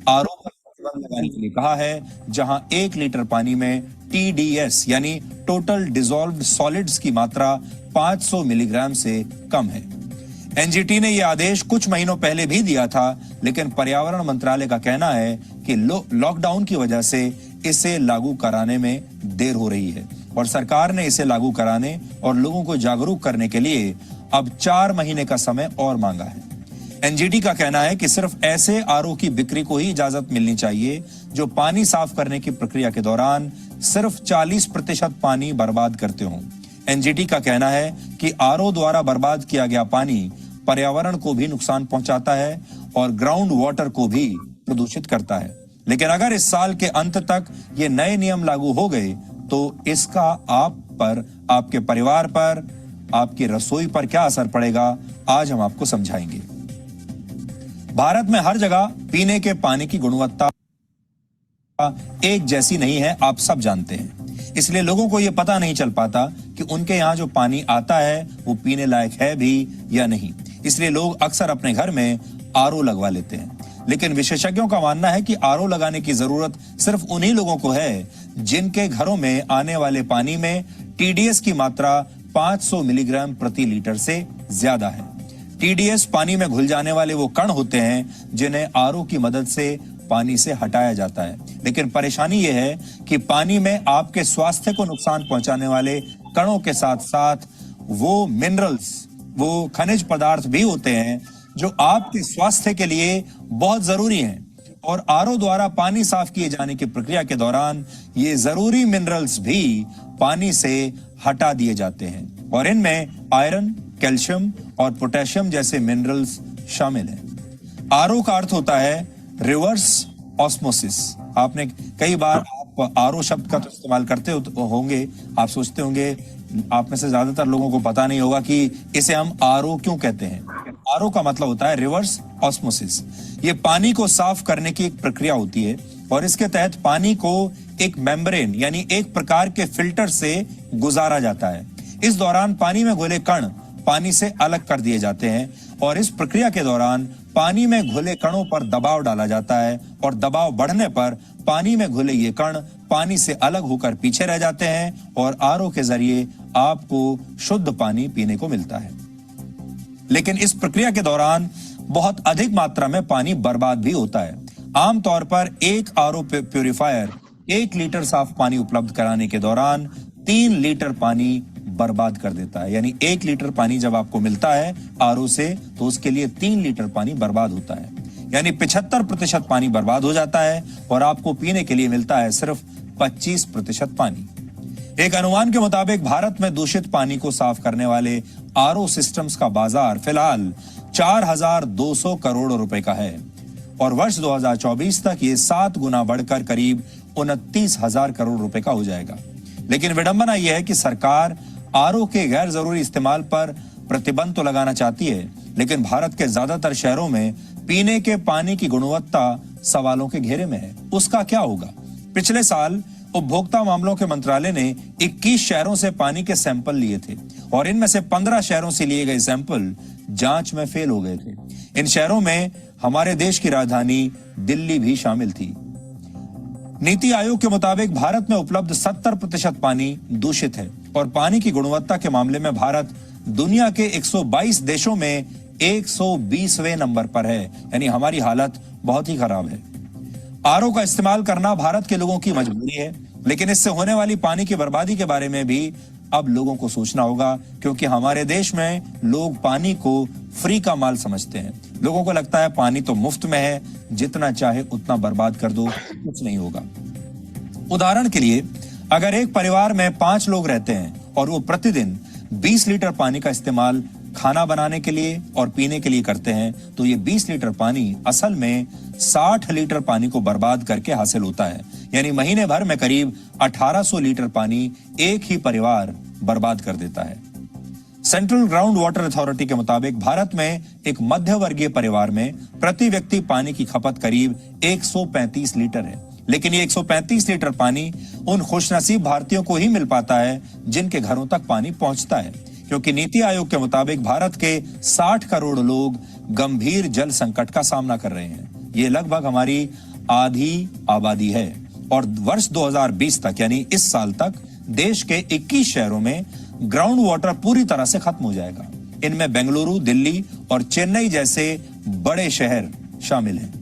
RO पर प्रतिबंध लगाने के लिए कहा है, जहां 1 लीटर पानी में टीडीएस यानी टोटल डिसॉल्व्ड सॉलिड्स की मात्रा 500 मिलीग्राम से कम है। एनजीटी ने यह आदेश कुछ महीनों पहले भी दिया था, लेकिन पर्यावरण मंत्रालय का कहना है कि लॉकडाउन की वजह से इसे लागू कराने में देर हो रही है और सरकार ने इसे लागू कराने और लोगों को जागरूक करने के लिए अब 4 महीने का समय और मांगा है। एनजीटी का कहना है कि सिर्फ ऐसे आरओ की बिक्री को ही इजाजत मिलनी चाहिए जो पानी साफ करने की प्रक्रिया के दौरान सिर्फ 40% पानी बर्बाद करते हों। एनजीटी का कहना है कि आरओ द्वारा बर्बाद किया गया पानी पर्यावरण को भी नुकसान पहुंचाता है और ग्राउंड वाटर को भी प्रदूषित करता है। लेकिन अगर इस साल के अंत तक ये नए नियम लागू हो गए तो इसका आप पर, आपके परिवार पर, आपकी रसोई पर क्या असर पड़ेगा, आज हम आपको समझाएंगे। भारत में हर जगह पीने के पानी की गुणवत्ता एक जैसी नहीं है, आप सब जानते हैं। इसलिए लोगों को यह पता नहीं चल पाता कि उनके यहां जो पानी आता है वो पीने लायक है भी या नहीं। इसलिए लोग अक्सर अपने घर में आरओ लगवा लेते हैं, लेकिन विशेषज्ञों का मानना है कि आरओ लगाने की जरूरत सिर्फ उन्हीं लोगों को है जिनके घरों में आने वाले पानी में टीडीएस की मात्रा 500 मिलीग्राम प्रति लीटर से ज्यादा है। टीडीएस पानी में घुल जाने वाले वो कण होते हैं जिन्हें आरओ की मदद से पानी से हटाया जाता है। लेकिन परेशानी यह है कि पानी में आपके स्वास्थ्य को नुकसान पहुंचाने वाले कणों के साथ साथ वो मिनरल्स, वो खनिज पदार्थ भी होते हैं जो आपके स्वास्थ्य के लिए बहुत जरूरी हैं। और आरओ द्वारा पानी साफ किए जाने की प्रक्रिया के दौरान ये जरूरी मिनरल्स भी पानी से हटा दिए जाते हैं और इनमें आयरन, कैल्शियम और पोटेशियम जैसे मिनरल्स शामिल हैं। आरओ का अर्थ होता है रिवर्स ऑस्मोसिस। आपने कई बार आप आरओ शब्द का तो इस्तेमाल करते होंगे, आप सोचते होंगे, आप में से ज्यादातर लोगों को पता नहीं होगा कि इसे हम आरओ क्यों कहते हैं। आरओ का मतलब होता है रिवर्स ऑस्मोसिस। ये पानी को साफ करने की एक प्रक्रिया होती है और इसके तहत पानी को एक मेम्ब्रेन यानी एक प्रकार के फिल्टर से गुजारा जाता है। इस दौरान पानी में घुले कण पानी से अलग कर दिए जाते हैं और इस प्रक्रिया के दौरान पानी में घुले कणों पर दबाव डाला जाता है और दबाव बढ़ने पर पानी में घुले ये कण पानी से अलग होकर पीछे रह जाते हैं और आरओ के जरिए आपको शुद्ध पानी पीने को मिलता है। लेकिन इस प्रक्रिया के दौरान बहुत अधिक मात्रा में पानी बर्बाद भी होता है। आमतौर पर एक आरओ प्यूरिफायर 1 लीटर साफ पानी उपलब्ध कराने के दौरान 3 लीटर पानी बर्बाद कर देता है। यानी 1 लीटर पानी जब आपको मिलता है आरओ से तो उसके लिए 3 लीटर पानी बर्बाद होता है। यानी 75% पानी बर्बाद हो जाता है और आपको पीने के लिए मिलता है सिर्फ 25% पानी। एक अनुमान के मुताबिक भारत में दूषित पानी को साफ करने वाले आरओ सिस्टम्स का बाजार फिलहाल 4,200 करोड़ रुपए का है और वर्ष 2024 तक ये 7 गुना बढ़कर करीब 29,000 करोड़ रुपए का हो जाएगा। लेकिन विडंबना यह है कि सरकार आरओ के गैर जरूरी इस्तेमाल पर प्रतिबंध तो लगाना चाहती है, लेकिन भारत के ज्यादातर शहरों में पीने के पानी की गुणवत्ता सवालों के घेरे में है। उसका क्या होगा? पिछले साल उपभोक्ता मामलों के मंत्रालय ने 21 शहरों से पानी के सैंपल लिए थे और इनमें से 15 शहरों से लिए गए सैंपल जांच में फेल हो गए थे। इन शहरों में हमारे देश की राजधानी दिल्ली भी शामिल थी। नीति आयोग के मुताबिक भारत में उपलब्ध 70% पानी दूषित है और पानी की गुणवत्ता के मामले में भारत दुनिया के 122 देशों में 120वें नंबर पर है। यानी हमारी हालत बहुत ही खराब है। आरओ का इस्तेमाल करना भारत के लोगों की मजबूरी है, लेकिन इससे होने वाली पानी की बर्बादी के बारे में भी अब लोगों को सोचना होगा, क्योंकि हमारे देश में लोग पानी को फ्री का माल समझते हैं। लोगों को लगता है पानी तो मुफ्त में है, जितना चाहे उतना बर्बाद कर दो, कुछ नहीं होगा। उदाहरण के लिए, अगर एक परिवार में 5 लोग रहते हैं और वो प्रतिदिन 20 लीटर पानी का इस्तेमाल खाना बनाने के लिए और पीने के लिए करते हैं, तो ये 20 लीटर पानी असल में 60 लीटर पानी को बर्बाद करके हासिल होता है। यानी महीने भर में करीब 1800 लीटर पानी एक ही परिवार बर्बाद कर देता है। सेंट्रल ग्राउंड वाटर अथॉरिटी के मुताबिक भारत में एक मध्य वर्गीय परिवार में प्रति व्यक्ति पानी की खपत करीब 135 लीटर है। लेकिन ये 135 लीटर पानी उन खुशनसीब भारतीयों को ही मिल पाता है जिनके घरों तक पानी पहुंचता है, क्योंकि नीति आयोग के मुताबिक भारत के 60 करोड़ लोग गंभीर जल संकट का सामना कर रहे हैं। ये लगभग हमारी आधी आबादी है और वर्ष 2020 तक यानी इस साल तक देश के 21 शहरों में ग्राउंड वाटर पूरी तरह से खत्म हो जाएगा। इनमें बेंगलुरु, दिल्ली और चेन्नई जैसे बड़े शहर शामिल हैं।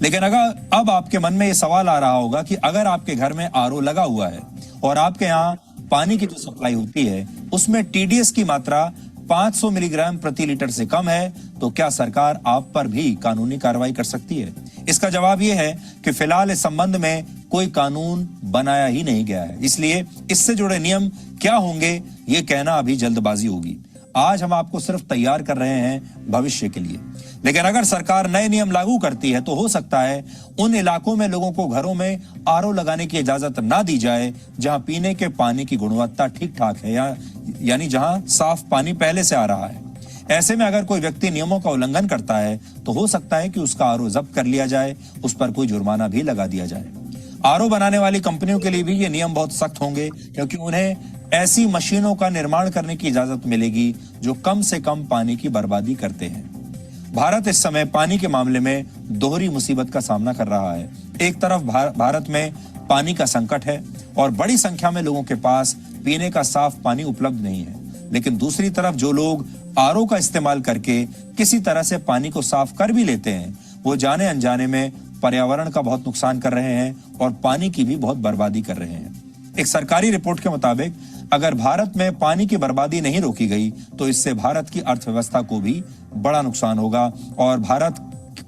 लेकिन अगर अब आपके मन में यह सवाल आ रहा होगा कि अगर आपके घर में आरओ लगा हुआ है और आपके यहां पानी की जो सप्लाई होती है उसमें टीडीएस की मात्रा 500 मिलीग्राम प्रति लीटर से कम है, तो क्या सरकार आप पर भी कानूनी कार्रवाई कर सकती है? इसका जवाब यह है कि फिलहाल इस संबंध में कोई कानून बनाया ही नहीं गया है, इसलिए इससे जुड़े नियम क्या होंगे ये कहना अभी जल्दबाजी होगी। आज हम आपको सिर्फ तैयार कर रहे हैं भविष्य के लिए। लेकिन अगर सरकार नए नियम लागू करती है तो हो सकता है उन इलाकों में लोगों को घरों में आरओ लगाने की इजाजत ना दी जाए जहां पीने के पानी की गुणवत्ता ठीक ठाक है, यानी जहां साफ पानी पहले से आ रहा है। ऐसे में अगर कोई व्यक्ति नियमों का उल्लंघन करता है तो हो सकता है कि उसका आरओ जब्त कर लिया जाए, उस पर कोई जुर्माना भी लगा दिया जाए। आरओ बनाने वाली कंपनियों के लिए भी ये नियम बहुत सख्त होंगे, क्योंकि उन्हें ऐसी मशीनों का निर्माण करने की इजाजत मिलेगी जो कम से कम पानी की बर्बादी करते हैं। भारत इस समय पानी के मामले में दोहरी मुसीबत का सामना कर रहा है। एक तरफ भारत में पानी का संकट है और बड़ी संख्या में लोगों के पास पीने का साफ पानी उपलब्ध नहीं है, लेकिन दूसरी तरफ जो लोग आरओ का इस्तेमाल करके किसी तरह से पानी को साफ कर भी लेते हैं, वो जाने अनजाने में पर्यावरण का बहुत नुकसान कर रहे हैं और पानी की भी बहुत बर्बादी कर रहे हैं। एक सरकारी रिपोर्ट के मुताबिक अगर भारत में पानी की बर्बादी नहीं रोकी गई तो इससे भारत की अर्थव्यवस्था को भी बड़ा नुकसान होगा और भारत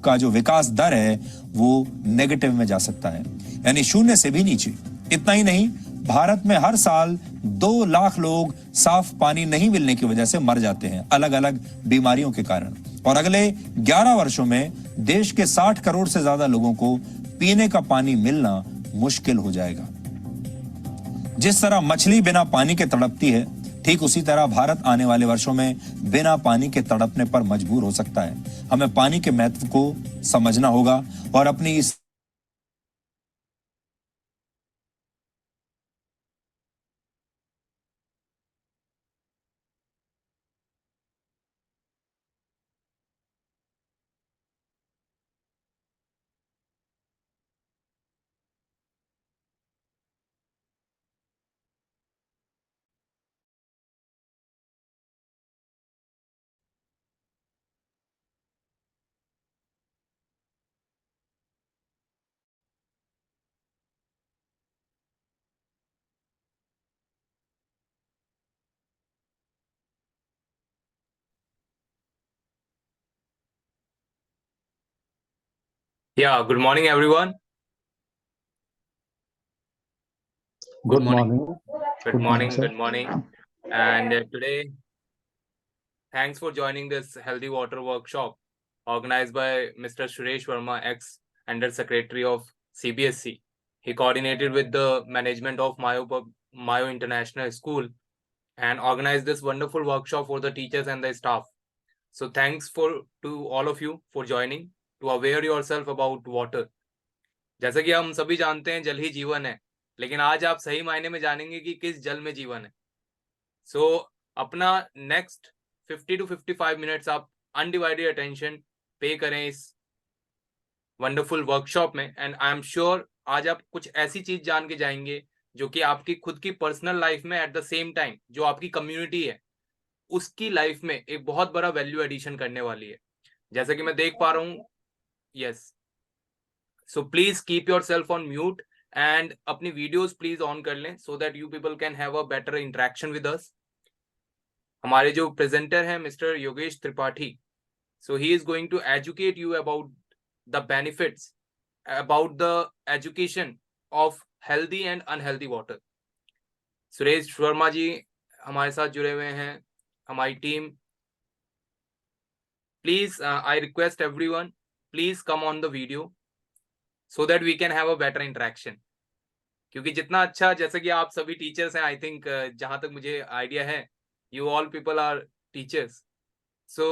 का जो विकास दर है वो नेगेटिव में जा सकता है, यानी शून्य से भी नीचे। इतना ही नहीं, भारत में हर साल 2 लाख लोग साफ पानी नहीं मिलने की वजह से मर जाते हैं अलग अलग बीमारियों के कारण, और अगले 11 वर्षों में देश के 60 करोड़ से ज्यादा लोगों को पीने का पानी मिलना मुश्किल हो जाएगा। जिस तरह मछली बिना पानी के तड़पती है, ठीक उसी तरह भारत आने वाले वर्षों में बिना पानी के तड़पने पर मजबूर हो सकता है। हमें पानी के महत्व को समझना होगा और अपनी इस Yeah, good morning, everyone. Good morning. Good morning. Good morning. And today, thanks for joining this Healthy Water Workshop organized by Mr. Suresh Verma, ex-Under Secretary of CBSE. He coordinated with the management of Mayo International School and organized this wonderful workshop for the teachers and the staff. So thanks to all of you for joining to aware yourself about water. जैसा कि हम सभी जानते हैं, जल ही जीवन है, लेकिन आज आप सही मायने में जानेंगे कि किस जल में जीवन है। सो अपना नेक्स्ट 50 to 55 मिनट्स आप अनडिवाइडेड अटेंशन पे करें इस वंडरफुल वर्कशॉप में, एंड आई एम श्योर आज आप कुछ ऐसी चीज जान के जाएंगे जो कि आपकी खुद की पर्सनल लाइफ में एट द सेम टाइम जो आपकी कम्युनिटी है उसकी लाइफ में एक बहुत बड़ा वैल्यू एडिशन करने वाली है। जैसा कि मैं देख पा रहा हूँ, yes, so please keep yourself on mute and अपनी वीडियोस प्लीज ऑन कर लें so that you people can have a better interaction with us. हमारे जो प्रेजेंटर हैं mister Yogesh Tripathi, so he is going to educate you about the benefits about the education of healthy and unhealthy water. Suresh Verma ji हमारे साथ जुड़े हुए हैं, हमारी team. Please I request everyone, please come on the video so that we can have a better interaction। क्योंकि जितना अच्छा, जैसे कि आप सभी टीचर्स हैं, आई थिंक जहां तक मुझे आइडिया है, you all people are teachers. So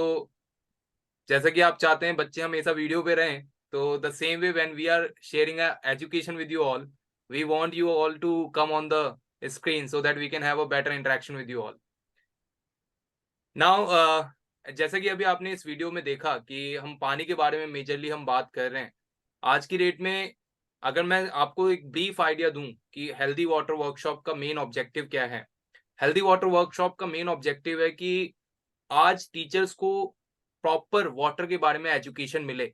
जैसा कि आप चाहते हैं बच्चे हमेशा वीडियो पे रहें, तो the same way when we are sharing education with you all, we want you all to come on the screen so that we can have a better interaction with you all. Now जैसा कि अभी आपने इस video में देखा कि हम पानी के बारे में मेजरली हम बात कर रहे हैं, आज की डेट में अगर मैं आपको एक ब्रीफ आइडिया दूं कि हेल्दी वाटर वर्कशॉप का मेन ऑब्जेक्टिव क्या है, हेल्दी वाटर वर्कशॉप का मेन ऑब्जेक्टिव है कि आज टीचर्स को प्रॉपर वाटर के बारे में एजुकेशन मिले,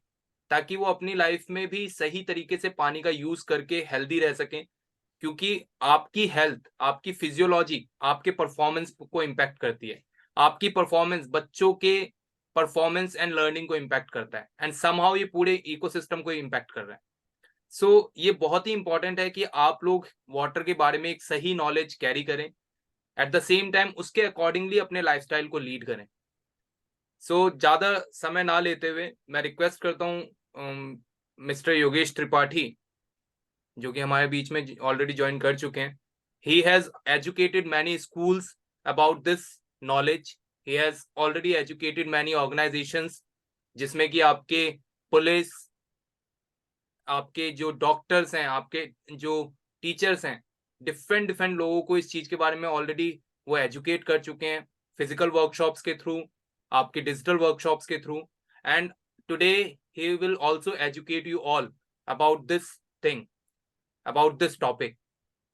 ताकि वो अपनी लाइफ में भी सही तरीके से पानी का यूज करके हेल्दी रह सकें। क्योंकि आपकी हेल्थ, आपकी फिजियोलॉजी आपके परफॉर्मेंस को इम्पैक्ट करती है। आपकी परफॉर्मेंस बच्चों के परफॉर्मेंस एंड लर्निंग को इम्पैक्ट करता है, एंड समहाउ ये पूरे इकोसिस्टम को इम्पैक्ट कर रहा है। सो ये बहुत ही इंपॉर्टेंट है कि आप लोग वाटर के बारे में एक सही नॉलेज कैरी करें, एट द सेम टाइम उसके अकॉर्डिंगली अपने लाइफस्टाइल को लीड करें। सो ज्यादा समय ना लेते हुए मैं रिक्वेस्ट करता हूँ मिस्टर योगेश त्रिपाठी, जो कि हमारे बीच में ऑलरेडी ज्वाइन कर चुके हैं। He has educated many schools about this knowledge. He has already educated many organisations, जिसमें कि आपके पुलिस, आपके जो डॉक्टर्स हैं, आपके जो टीचर्स हैं, डिफरेंट डिफरेंट लोगों को इस चीज के बारे में ऑलरेडी वो एजुकेट कर चुके हैं, फिजिकल वर्कशॉप्स के थ्रू, आपके डिजिटल वर्कशॉप्स के through. And today he will also educate you all about this thing, about this topic.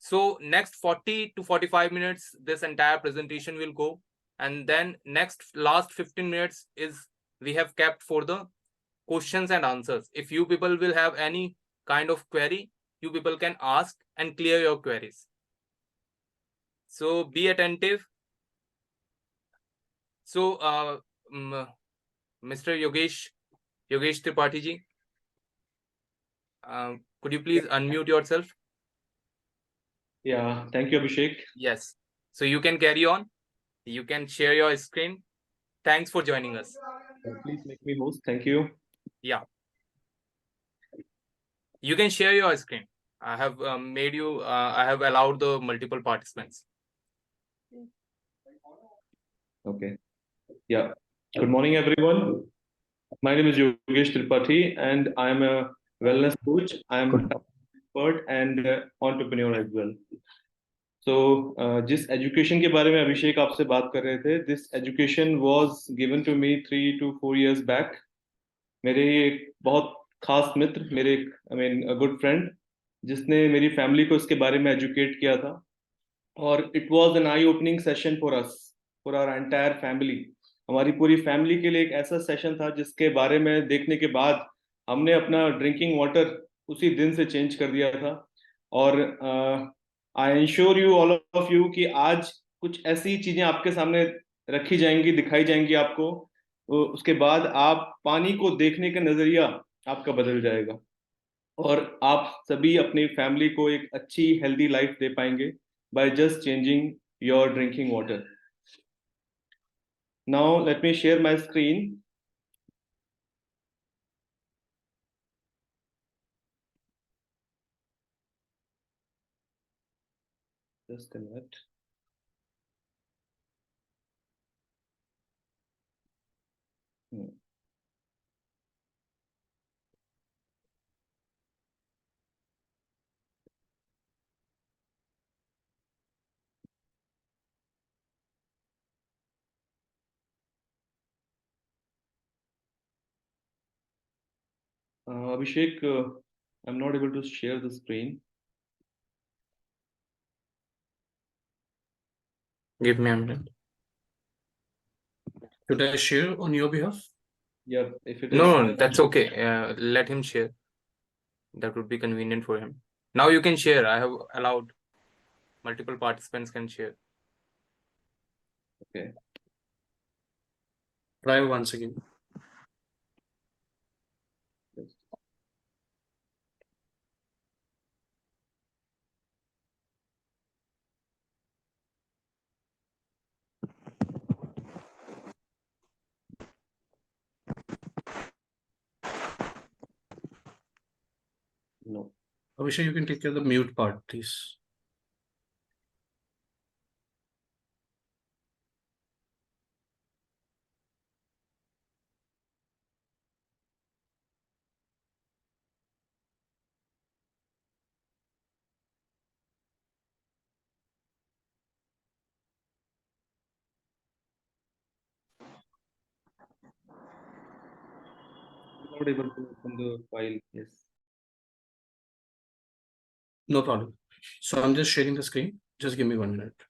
So next 40 to 45 minutes, this entire presentation will go. And then next last 15 minutes is we have kept for the questions and answers. If you people will have any kind of query, you people can ask and clear your queries. So be attentive. So Mr. Yogesh Tripathi ji, could you please unmute yourself? Yeah, thank you, Abhishek. Yes. So you can carry on. You can share your screen. Thanks for joining us. Please make me host. Thank you. Yeah. You can share your screen. I have I have allowed the multiple participants. Okay. Yeah. Good morning, everyone. My name is Yogesh Tripathi, and I'm a wellness coach. I'm an expert and entrepreneur as well. So, जिस education के बारे में अभिषेक आपसे बात कर रहे थे, this education was given to me 3 to 4 years back. मेरे एक बहुत खास मित्र, मेरे एक अ गुड फ्रेंड, जिसने मेरी फैमिली को इसके बारे में एजुकेट किया था। और it was an eye opening session for us, for our entire family. हमारी पूरी फैमिली के लिए एक ऐसा सेशन था जिसके बारे में देखने के बाद हमने अपना ड्रिंकिंग वाटर उसी दिन से चेंज कर दिया था। और I ensure you all of you कि आज कुछ ऐसी चीजें आपके सामने रखी जाएंगी, दिखाई जाएंगी आपको, उसके बाद आप पानी को देखने का नजरिया आपका बदल जाएगा और आप सभी अपनी फैमिली को एक अच्छी हेल्दी लाइफ दे पाएंगे by just changing your drinking water. Now let me share my screen. Just a minute. Abhishek, I'm not able to share the screen. Give me a minute. Should I share on your behalf? Yeah, if it is. No, that's okay. Let him share. That would be convenient for him. Now you can share. I have allowed multiple participants can share. Okay. Try once again. No. Abhishek, you can take care of the mute part, please. I'm not able to open the file. Yes. No problem. So I'm just sharing the screen. Just give me 1 minute.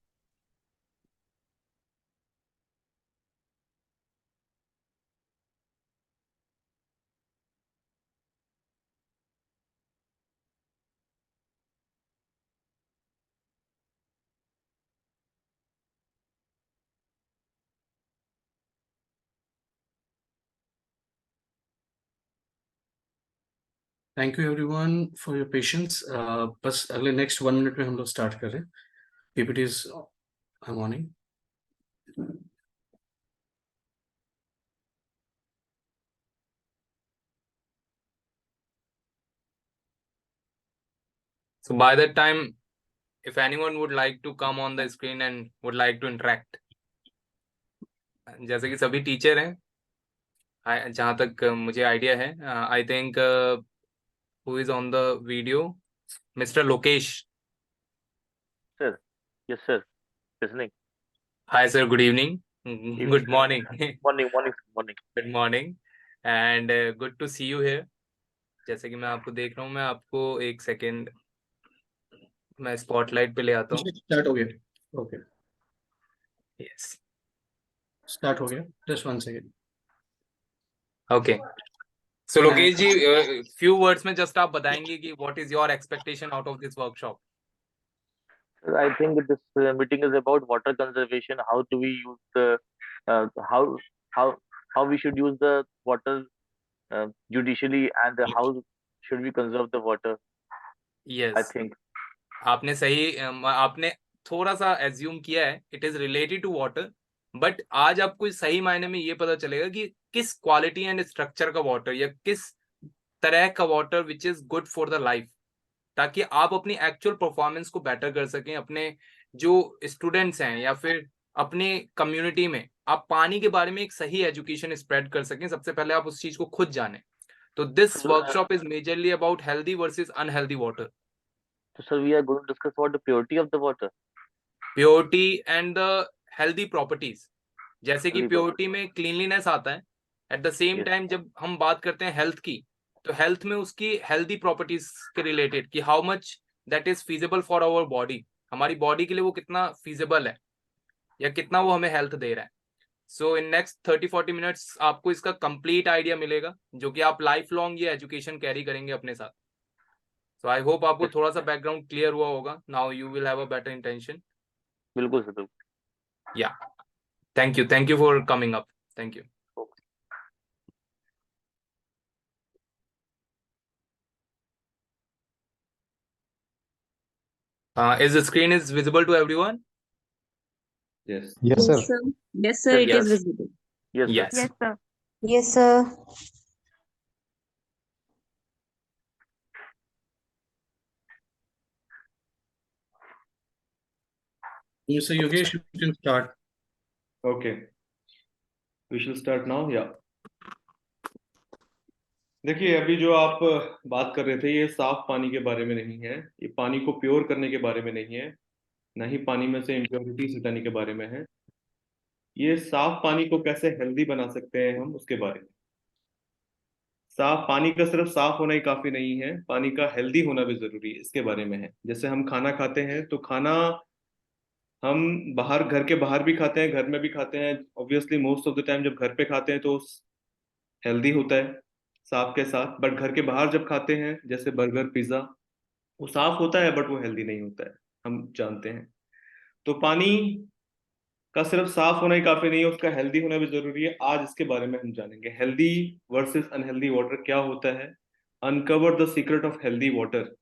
Thank you everyone for your patience. बस अगले next 1 minute में हम लोग start कर रहे हैं। PPTs I am ऑनिंग। So by that time, if anyone would like to come on the screen and would like to interact, जैसे कि सभी टीचर हैं, जहाँ तक मुझे आइडिया है, I think who is on the video, mister Lokesh. Sir, yes, sir. Listening. Hi sir, good evening, good morning, Morning. Good morning and good to see you here. जैसे कि मैं आपको देख रहा हूँ, मैं आपको एक सेकेंड मैं स्पॉटलाइट पे ले आता हूँ। स्टार्ट हो गया। ओके, यस, स्टार्ट हो गया। Just 1 second. ओके। सो लोकेश जी, फ्यू वर्ड्स में जस्ट आप बताएंगे कि what is your expectation out of this workshop? Sir, I think this meeting is about water conservation. How do we use the how how how we should use the water judicially, and how should we conserve the water? I yes, think. आपने सही आपने थोड़ा सा assume किया है, it is related to water, but आज आपको सही मायने में ये पता चलेगा कि किस क्वालिटी एंड स्ट्रक्चर का वाटर या किस तरह का water which is good for the life, ताकि आप अपनी एक्चुअल परफॉर्मेंस को बेटर कर सकें। अपने जो स्टूडेंट्स हैं या फिर अपने कम्युनिटी में आप पानी के बारे में एक सही एजुकेशन स्प्रेड कर सकें। सबसे पहले आप उस चीज को खुद जानें। तो this workshop is majorly about healthy versus unhealthy water, So, sir, we are going to discuss about the purity of the water. Purity and the healthy properties. जैसे कि Healthy प्योरिटी में क्लीनलीनेस आता है, at the same Yes. Time जब हम बात करते हैं हेल्थ की, तो हेल्थ में उसकी हेल्दी प्रॉपर्टीज के रिलेटेड कि how much that is feasible for our body, हमारी बॉडी के लिए वो कितना फीजिबल है या कितना वो हमें हेल्थ दे रहा है। सो इन नेक्स्ट 30-40 मिनट्स आपको इसका कंप्लीट आइडिया मिलेगा, जो कि आप लाइफ लॉन्ग ये एजुकेशन कैरी करेंगे अपने साथ। सो आई होप आपको थोड़ा सा बैकग्राउंड क्लियर हुआ होगा। Now you will have a better intention. बिल्कुल sir, बिल्कुल. Yeah. Thank you for coming up. Thank you. Okay. Is the screen is visible to everyone? Yes. Yes, sir. Yes, sir, it Yes. is visible. Yes, Yes. sir. sir. Yes, sir. Mr. Yogesh, you can start. Okay. We shall start now. Yeah. देखिए, अभी जो आप बात कर रहे थे ये साफ पानी के बारे में नहीं है, ये पानी को प्योर करने के बारे में नहीं है, ना ही पानी में से इम्प्योरिटीज हटाने के बारे में है। ये साफ पानी को कैसे हेल्दी बना सकते हैं हम, उसके बारे में। साफ पानी का सिर्फ साफ होना ही काफी नहीं है, पानी का हेल्दी होना भी जरूरी है, इसके बारे में है। जैसे हम खाना खाते हैं तो खाना हम बाहर, घर के बाहर भी खाते हैं, घर में भी खाते हैं। Obviously most of the time जब घर पे खाते हैं तो हेल्दी होता है साफ के साथ, बट घर के बाहर जब खाते हैं जैसे बर्गर पिज्जा, वो साफ होता है बट वो हेल्दी नहीं होता है, हम जानते हैं। तो पानी का सिर्फ साफ होना ही काफी नहीं है, उसका हेल्दी होना भी जरूरी है। आज इसके बारे में हम जानेंगे, हेल्दी वर्सेस अनहेल्दी वाटर क्या होता है, uncover the secret of healthy water.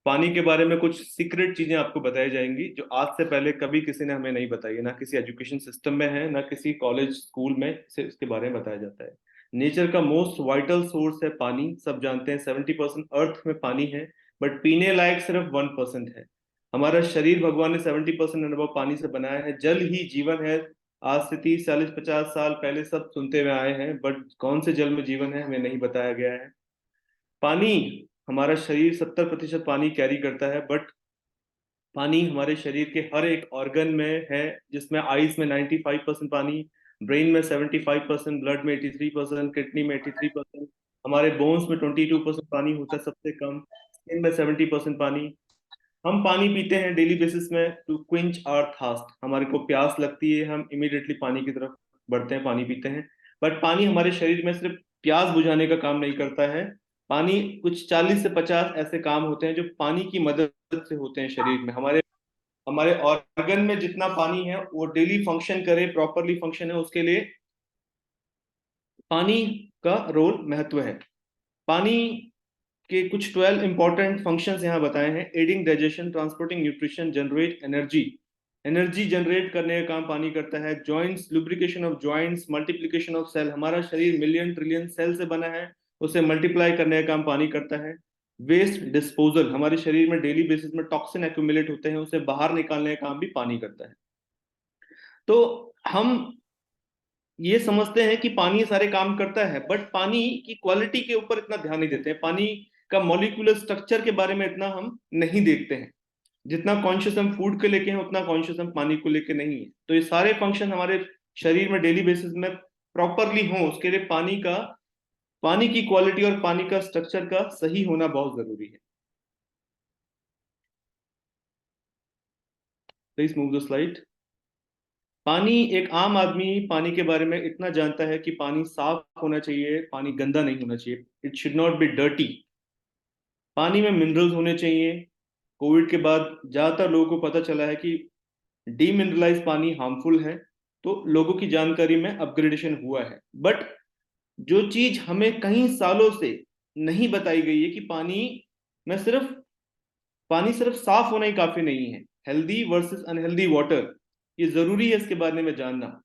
पानी के बारे में कुछ सीक्रेट चीजें आपको बताई जाएंगी जो आज से पहले कभी किसी ने हमें नहीं बताई है, ना किसी एजुकेशन सिस्टम में है, ना किसी कॉलेज स्कूल में इसके बारे में बताया जाता है। नेचर का मोस्ट वाइटल सोर्स है पानी, सब जानते हैं 70% अर्थ में पानी है, बट पीने लायक सिर्फ 1% है। हमारा शरीर भगवान ने 70% अनुभव पानी से बनाया है। जल ही जीवन है, आज से 30, 40, 50 साल पहले सब सुनते हुए आए हैं, बट कौन से जल में जीवन है हमें नहीं बताया गया है। पानी, हमारा शरीर 70% पानी कैरी करता है, बट पानी हमारे शरीर के हर एक ऑर्गन में है, जिसमें आईज में 95% पानी, ब्रेन में 75%, ब्लड में 83%, किडनी में 83%, हमारे बोन्स में 22% पानी होता है सबसे कम, स्किन में 70% पानी, हम पानी पीते हैं डेली बेसिस में टू क्विंच आवर थर्स्ट, हमारे को प्यास लगती है, हम इमीडिएटली पानी की तरफ बढ़ते हैं, पानी पीते हैं। बट पानी हमारे शरीर में सिर्फ प्यास बुझाने का काम नहीं करता है। पानी कुछ 40 से 50 ऐसे काम होते हैं जो पानी की मदद से होते हैं शरीर में। हमारे हमारे ऑर्गन में जितना पानी है वो डेली फंक्शन करे, प्रॉपरली फंक्शन है, उसके लिए पानी का रोल महत्व है। पानी के कुछ 12 इंपॉर्टेंट फंक्शंस यहाँ बताए हैं। Adding digestion, transporting nutrition, generate energy, energy generate करने का काम पानी करता है। Joints, lubrication of joints, multiplication of cell, हमारा शरीर मिलियन ट्रिलियन सेल से बना है, उसे मल्टीप्लाई करने का काम पानी करता है। वेस्ट डिस्पोजल, हमारे शरीर में डेली बेसिस में टॉक्सिन एक्यूमुलेट होते हैं, उसे बाहर निकालने का काम भी पानी करता है। तो हम ये समझते हैं कि पानी सारे काम करता है, बट पानी की क्वालिटी के ऊपर इतना ध्यान नहीं देते हैं, पानी का मॉलिक्यूलर स्ट्रक्चर के बारे में इतना हम नहीं देखते हैं। जितना कॉन्शियस हम फूड को लेके हैं उतना कॉन्शियस हम पानी को लेके नहीं है। तो ये सारे फंक्शन हमारे शरीर में डेली बेसिस में प्रॉपरली हों, उसके लिए पानी की क्वालिटी और पानी का स्ट्रक्चर का सही होना बहुत जरूरी है। Please move the slide. पानी, एक आम आदमी पानी के बारे में इतना जानता है कि पानी साफ होना चाहिए, पानी गंदा नहीं होना चाहिए, it should not be dirty. पानी में मिनरल्स होने चाहिए। कोविड के बाद ज्यादातर लोगों को पता चला है कि डीमिनरलाइज पानी हार्मफुल है, तो लोगों की जानकारी में अपग्रेडेशन हुआ है। बट जो चीज हमें कई सालों से नहीं बताई गई है कि पानी सिर्फ साफ होना ही काफी नहीं है, हेल्दी वर्सेस अनहेल्दी वाटर, ये जरूरी है इसके बारे में जानना।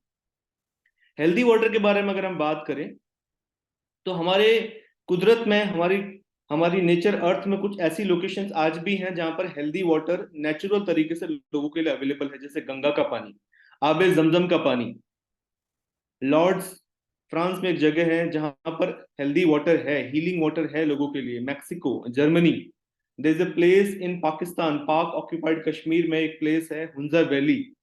हेल्दी वाटर के बारे में अगर हम बात करें तो हमारे कुदरत में, हमारी नेचर अर्थ में कुछ ऐसी लोकेशंस आज भी हैं जहां पर हेल्दी वाटर नेचुरल तरीके से लोगों के लिए अवेलेबल है, जैसे गंगा का पानी, आबे जमजम का पानी। लॉर्ड्स फ्रांस में एक जगह है जहां पर हेल्दी वाटर है, हीलिंग वाटर है लोगों के लिए। Mexico, Germany, there is a place in Pakistan, Pak occupied Kashmir में एक प्लेस है हुंजा वैली।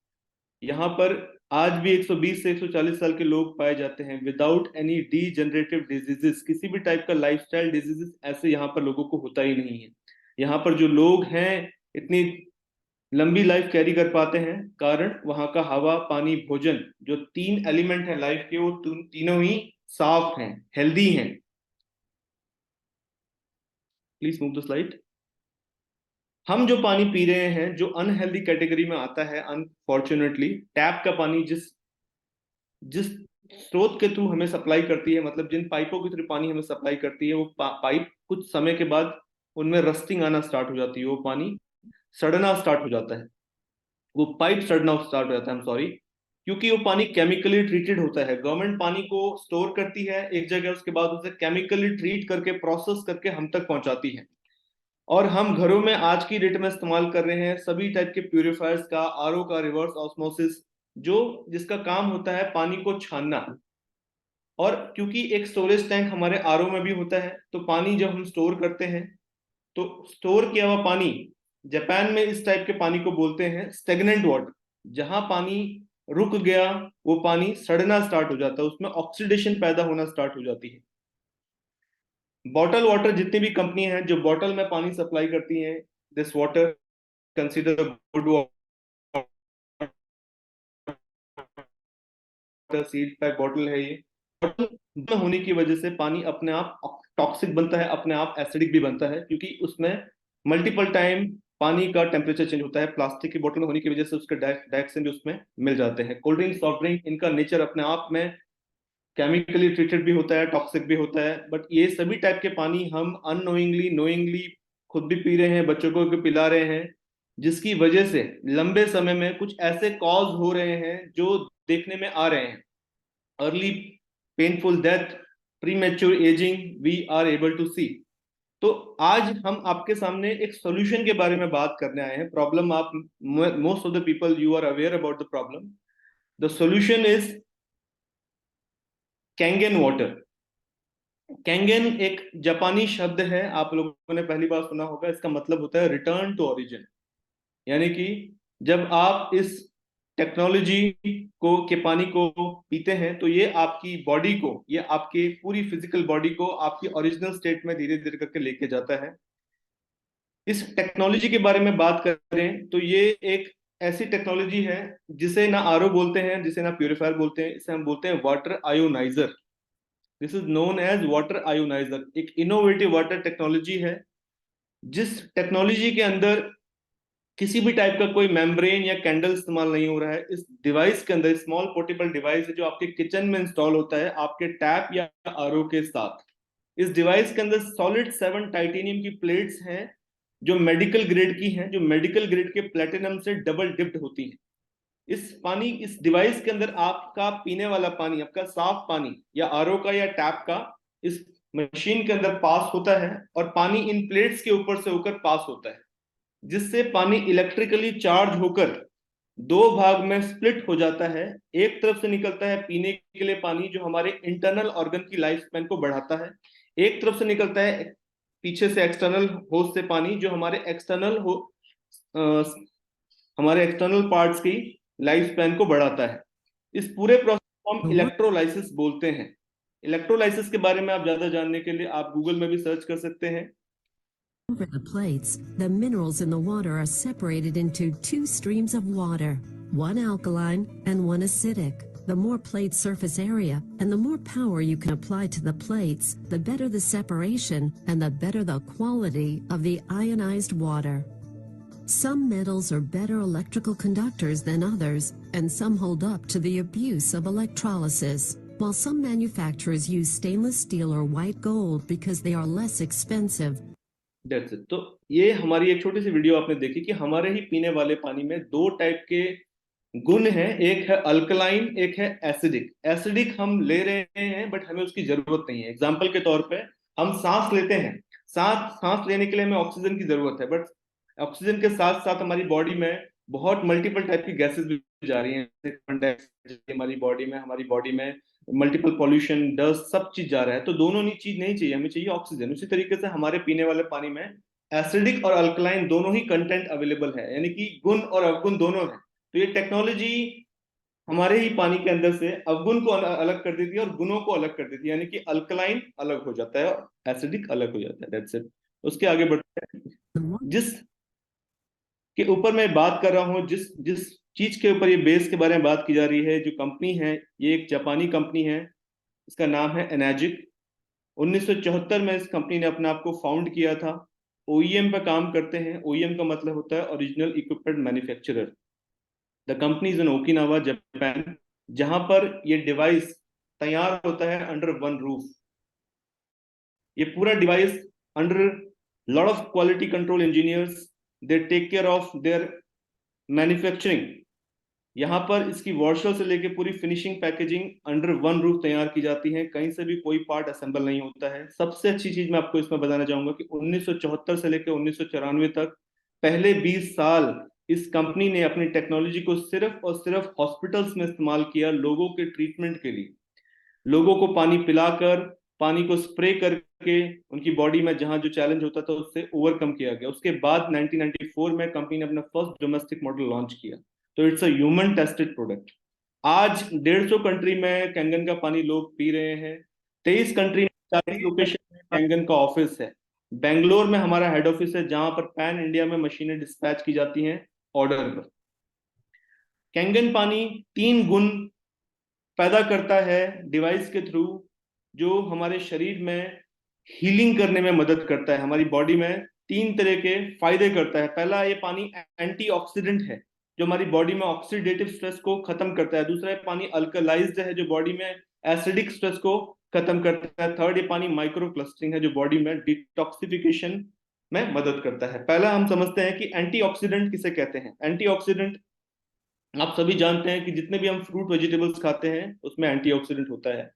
यहाँ पर आज भी 120 से 140 साल के लोग पाए जाते हैं विदाउट एनी डीजनरेटिव डिजीजेस, किसी भी टाइप का लाइफस्टाइल डिजीजेस ऐसे यहाँ पर लोगों को होता ही नहीं है। यहाँ पर जो लोग हैं इतनी लंबी लाइफ कैरी कर पाते हैं कारण वहां का हवा, पानी, भोजन, जो 3 एलिमेंट है लाइफ के, वो तीनों ही साफ हैं, हेल्दी हैं। Please move the slide. हम जो पानी पी रहे हैं जो अनहेल्दी कैटेगरी में आता है, अनफॉर्चुनेटली, टैप का पानी जिस स्रोत के थ्रू हमें सप्लाई करती है, मतलब जिन पाइपों के थ्रू पानी हमें सप्लाई करती है, वो पाइप कुछ समय के बाद उनमें रस्टिंग आना स्टार्ट हो जाती है, वो पानी सड़ना स्टार्ट हो जाता है, वो पाइप सड़ना स्टार्ट हो जाता है, सॉरी, क्योंकि वो पानी केमिकली ट्रीटेड होता है। गवर्नमेंट पानी को स्टोर करती है एक जगह, उसके बाद उसे केमिकली ट्रीट करके, प्रोसेस करके हम तक पहुंचाती है। और हम घरों में आज की डेट में इस्तेमाल कर रहे हैं सभी टाइप के प्यूरिफायर्स का, आरओ का, रिवर्स ऑस्मोसिस, जिसका काम होता है पानी को छानना। और क्योंकि एक स्टोरेज टैंक हमारे आरओ में भी होता है, तो पानी जब हम स्टोर करते हैं तो स्टोर किया हुआ पानी, जापान में इस टाइप के पानी को बोलते हैं स्टेगनेंट वाटर। जहां पानी रुक गया वो पानी सड़ना स्टार्ट हो जाता है, उसमें ऑक्सीडेशन पैदा होना स्टार्ट हो जाती है। बॉटल वाटर, जितनी भी कंपनी हैं जो बॉटल में पानी सप्लाई करती हैं, this water consider good water, seal pack bottle है ये। बॉटल में होने की वजह से पानी अपने आप टॉक्सिक बनता है, अपने आप एसिडिक भी बनता है, क्योंकि उसमें मल्टीपल टाइम पानी का टेम्परेचर चेंज होता है। प्लास्टिक की बोतल में होने की वजह से उसके डायरेक्शन भी उसमें मिल जाते हैं। कोल्ड ड्रिंक, सॉफ्ट ड्रिंक, इनका नेचर अपने आप में केमिकली ट्रीटेड भी होता है, टॉक्सिक भी होता है। बट ये सभी टाइप के पानी हम अननोइंगली, नोइंगली खुद भी पी रहे हैं, बच्चों को भी पिला रहे हैं, जिसकी वजह से लंबे समय में कुछ ऐसे कॉज हो रहे हैं जो देखने में आ रहे हैं। Early painful death, premature ageing, we are able to see. तो आज हम आपके सामने एक सॉल्यूशन के बारे में बात करने आए हैं। प्रॉब्लम, आप most of the people you are aware about the problem. The solution is Kangen water. Kangen एक जापानी शब्द है, आप लोगों ने पहली बार सुना होगा। इसका मतलब होता है रिटर्न टू ओरिजिन, यानी कि जब आप इस टेक्नोलॉजी के पानी को पीते हैं तो ये आपकी बॉडी को, ये आपके पूरी फिजिकल बॉडी को आपकी ओरिजिनल स्टेट में धीरे धीरे करके लेके जाता है। इस टेक्नोलॉजी के बारे में बात करें तो ये एक ऐसी टेक्नोलॉजी है जिसे ना आरओ बोलते हैं, जिसे ना प्यूरिफायर बोलते हैं, इसे हम बोलते हैं water ionizer. This is known as water ionizer. एक इनोवेटिव वाटर टेक्नोलॉजी है जिस टेक्नोलॉजी के अंदर किसी भी टाइप का कोई मेम्ब्रेन या कैंडल इस्तेमाल नहीं हो रहा है। इस डिवाइस के अंदर स्मॉल पोर्टेबल डिवाइस है जो आपके किचन में इंस्टॉल होता है आपके टैप या आरओ के साथ। इस डिवाइस के अंदर सॉलिड 7 टाइटेनियम की प्लेट्स हैं जो मेडिकल ग्रेड की हैं, जो मेडिकल ग्रेड के प्लेटिनम से डबल डिप्ड होती हैं। इस डिवाइस के अंदर आपका पीने वाला पानी, आपका साफ पानी या आरओ का या टैप का इस मशीन के अंदर पास होता है और पानी इन प्लेट्स के ऊपर से होकर पास होता है, जिससे पानी इलेक्ट्रिकली चार्ज होकर दो भाग में स्प्लिट हो जाता है। एक तरफ से निकलता है पीने के लिए पानी जो हमारे इंटरनल ऑर्गन की लाइफ स्पैन को बढ़ाता है, एक तरफ से निकलता है पीछे से एक्सटर्नल होस्ट से पानी जो हमारे एक्सटर्नल पार्ट्स की लाइफ स्पैन को बढ़ाता है। इस पूरे प्रोसेस को हम इलेक्ट्रोलाइसिस बोलते हैं। इलेक्ट्रोलाइसिस के बारे में आप ज्यादा जानने के लिए आप गूगल में भी सर्च कर सकते हैं। Over the plates, the minerals in the water are separated into two streams of water, one alkaline and one acidic. The more plate surface area and the more power you can apply to the plates, the better the separation and the better the quality of the ionized water. Some metals are better electrical conductors than others, and some hold up to the abuse of electrolysis. While some manufacturers use stainless steel or white gold because they are less expensive, That's it. तो ये हमारी एक छोटी सी video आपने देखी कि हमारे ही पीने वाले पानी में दो टाइप के गुण हैं, एक है अल्कलाइन, एक है एसिडिक। एसिडिक हम ले रहे हैं बट हमें उसकी जरूरत नहीं है। एग्जाम्पल के तौर पे हम सांस लेते हैं, सांस लेने के लिए हमें ऑक्सीजन की जरूरत है, बट ऑक्सीजन के साथ साथ हमारी बॉडी में बहुत मल्टीपल टाइप की गैसेस भी जा रही हैं हमारी बॉडी में मल्टीपल पॉल्यूशन, डस्ट, सब चीज जा रहा है। तो दोनों चीज नहीं चाहिए, हमें चाहिए ऑक्सीजन। उसी तरीके से हमारे पीने वाले पानी में एसिडिक और अल्कलाइन दोनों ही कंटेंट अवेलेबल है, यानी कि गुण और अवगुण दोनों है। तो ये टेक्नोलॉजी हमारे ही पानी के अंदर से अवगुण को अलग कर देती है और गुणों को अलग कर देती है, यानी कि अल्कलाइन अलग हो जाता है और एसिडिक अलग हो जाता है। That's it. उसके आगे बढ़ते हैं। जिस के ऊपर मैं बात कर रहा हूँ, जिस चीज के ऊपर ये बेस के बारे में बात की जा रही है, जो कंपनी है, ये एक जापानी कंपनी है, इसका नाम है एनर्जिक। 1974 में इस कंपनी ने अपने आप को फाउंड किया था। ओईएम पे काम करते हैं। ओईएम का मतलब होता है original equipment manufacturer. The company is in Okinawa, Japan, जहां पर ये डिवाइस तैयार होता है अंडर वन रूफ। ये पूरा device under lot of quality control engineers, they take care of their manufacturing. यहाँ पर इसकी वॉशर से लेके पूरी finishing packaging under one roof तैयार की जाती है, कहीं से भी कोई पार्ट असेंबल नहीं होता है। सबसे अच्छी चीज मैं आपको इसमें बताना चाहूंगा कि 1974 से लेकर 1994 तक पहले 20 साल इस कंपनी ने अपनी टेक्नोलॉजी को सिर्फ और सिर्फ हॉस्पिटल्स में इस्तेमाल किया, लोगों के ट्रीटमेंट के लिए। लोगों को पानी पिलाकर, पानी को स्प्रे करके उनकी बॉडी में जहां जो चैलेंज होता था उससे ओवरकम किया गया। उसके बाद 1994 में कंपनी ने अपना फर्स्ट डोमेस्टिक मॉडल लॉन्च किया। तो it's a human tested product. आज 150 कंट्री में कैंगन का पानी लोग पी रहे हैं। 23 कंट्री में 40 लोकेशन में कैंगन का ऑफिस है। बेंगलोर में हमारा हेड ऑफिस है जहां पर पैन इंडिया में मशीनें डिस्पैच की जाती हैं ऑर्डर पर। कैंगन पानी 3 गुण पैदा करता है डिवाइस के थ्रू, जो हमारे शरीर में हीलिंग करने में मदद करता है। हमारी बॉडी में 3 तरह के फायदे करता है। पहला, ये पानी एंटीऑक्सीडेंट है जो हमारी बॉडी में ऑक्सीडेटिव स्ट्रेस को खत्म करता है। दूसरा, ये पानी अल्कलाइज्ड है जो बॉडी में एसिडिक स्ट्रेस को खत्म करता है। थर्ड, ये पानी माइक्रो क्लस्टरिंग है जो बॉडी में डिटॉक्सिफिकेशन में मदद करता है। पहला हम समझते हैं कि एंटीऑक्सीडेंट किसे कहते हैं। एंटीऑक्सीडेंट आप सभी जानते हैं कि जितने भी हम फ्रूट वेजिटेबल्स खाते हैं उसमें एंटीऑक्सीडेंट होता है।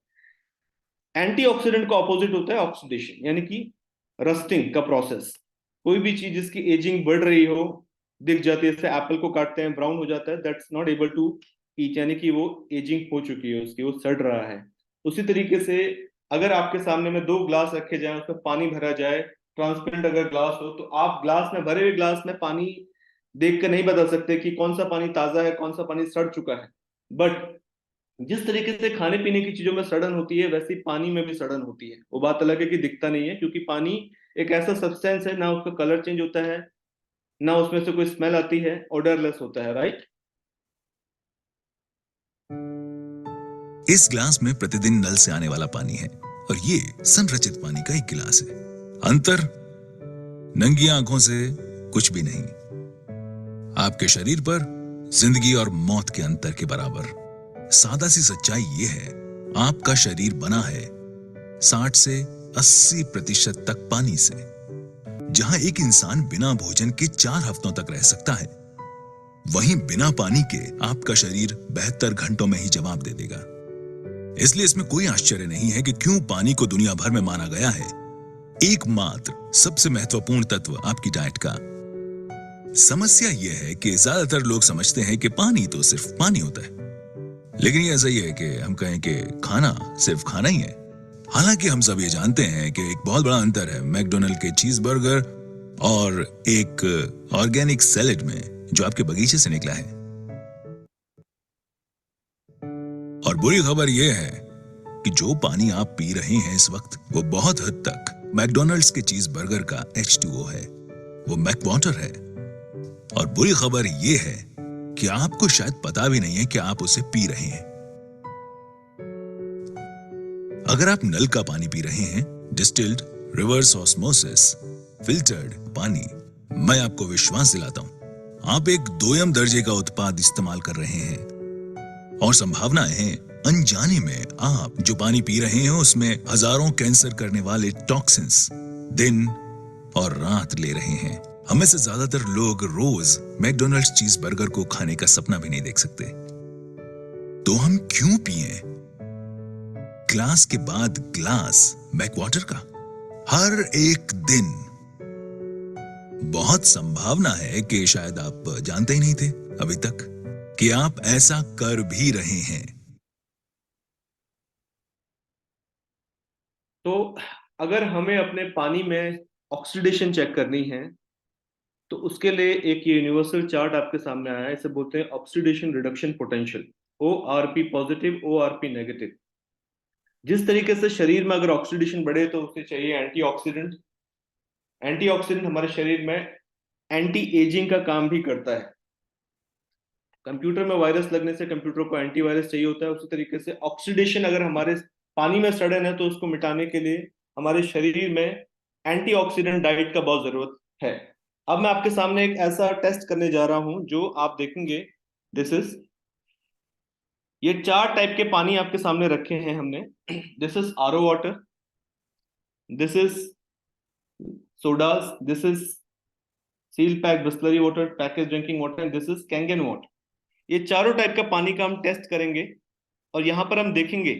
एंटीऑक्सीडेंट का ऑपोजिट होता है ऑक्सीडेशन, यानी कि रस्टिंग का प्रोसेस। कोई भी चीज जिसकी एजिंग बढ़ रही हो दिख जाती है, जैसे एप्पल को काटते हैं ब्राउन हो जाता है, that's not able to eat, यानी कि वो एजिंग हो चुकी है उसकी, वो सड़ रहा है। उसी तरीके से अगर आपके सामने में 2 ग्लास रखे जाए, उसमें पानी भरा जाए, ट्रांसपेरेंट अगर ग्लास हो, तो आप ग्लास में भरे हुए ग्लास में पानी देख कर नहीं बता सकते कि कौन सा पानी ताजा है, कौन सा पानी सड़ चुका है। बट जिस तरीके से खाने पीने की चीजों में सड़न होती है, वैसे पानी में भी सड़न होती है। वो बात अलग है कि दिखता नहीं है, क्योंकि पानी एक ऐसा सब्सटेंस है, ना उसका कलर चेंज होता है, ना उसमें से कोई स्मेल आती है, ओडरलेस होता है, राइट? इस ग्लास में प्रतिदिन नल से आने वाला पानी है और ये संरचित पानी का एक गिलास है। अंतर नंगी आंखों से कुछ भी नहीं, आपके शरीर पर जिंदगी और मौत के अंतर के बराबर। सादा सी सच्चाई ये है, आपका शरीर बना है 60 से 80% तक पानी से। जहां एक इंसान बिना भोजन के 4 हफ्तों तक रह सकता है, वहीं बिना पानी के आपका शरीर 72 घंटों में ही जवाब दे देगा। इसलिए इसमें कोई आश्चर्य नहीं है कि क्यों पानी को दुनिया भर में माना गया है एकमात्र सबसे महत्वपूर्ण तत्व आपकी डाइट का। समस्या यह है कि ज्यादातर लोग समझते हैं कि पानी तो सिर्फ पानी होता है, लेकिन ये ऐसा ही है कि हम कहें कि खाना सिर्फ खाना ही है। हालांकि हम सब ये जानते हैं कि एक बहुत बड़ा अंतर है मैकडोनल्ड के चीज बर्गर और एक ऑर्गेनिक सैलेड में जो आपके बगीचे से निकला है। और बुरी खबर यह है कि जो पानी आप पी रहे हैं इस वक्त, वो बहुत हद तक मैकडोनल्ड्स के चीज बर्गर का H2O है, वो मैक वाटर है। और बुरी खबर यह है कि आपको शायद पता भी नहीं है कि आप उसे पी रहे हैं। अगर आप नल का पानी पी रहे हैं, डिस्टिल्ड, रिवर्स ऑस्मोसिस, फिल्टर्ड पानी, मैं आपको विश्वास दिलाता हूं आप एक दोयम दर्जे का उत्पाद इस्तेमाल कर रहे हैं। और संभावनाएं हैं अनजाने में आप जो पानी पी रहे हैं उसमें हजारों कैंसर करने वाले टॉक्सिन्स दिन और रात ले रहे हैं। हमें से ज्यादातर लोग रोज मैकडोनल्ड्स चीज बर्गर को खाने का सपना भी नहीं देख सकते। तो हम क्यों पिएं ग्लास के बाद ग्लास मैक वाटर का हर एक दिन? बहुत संभावना है कि शायद आप जानते ही नहीं थे अभी तक कि आप ऐसा कर भी रहे हैं। तो अगर हमें अपने पानी में ऑक्सीडेशन चेक करनी है, तो उसके लिए एक ये यूनिवर्सल चार्ट आपके सामने आया है, इसे बोलते हैं oxidation reduction potential, ORP positive, ORP negative. जिस तरीके से शरीर में अगर ऑक्सीडेशन बढ़े तो उसे चाहिए एंटीऑक्सीडेंट। एंटीऑक्सीडेंट हमारे शरीर में एंटी एजिंग का काम भी करता है। कंप्यूटर में वायरस लगने से कंप्यूटर को एंटीवायरस चाहिए होता है, उसी तरीके से ऑक्सीडेशन अगर हमारे पानी में सड़न है तो उसको मिटाने के लिए हमारे शरीर में एंटीऑक्सीडेंट डाइट का बहुत जरूरत है। अब मैं आपके सामने एक ऐसा टेस्ट करने जा रहा हूं जो आप देखेंगे, दिस इज, ये 4 टाइप के पानी आपके सामने रखे हैं हमने। This is RO water, this is sodas, this is seal pack Bisleri water, package drinking water, this is Kangen water. ये चारों टाइप का पानी का हम टेस्ट करेंगे और यहां पर हम देखेंगे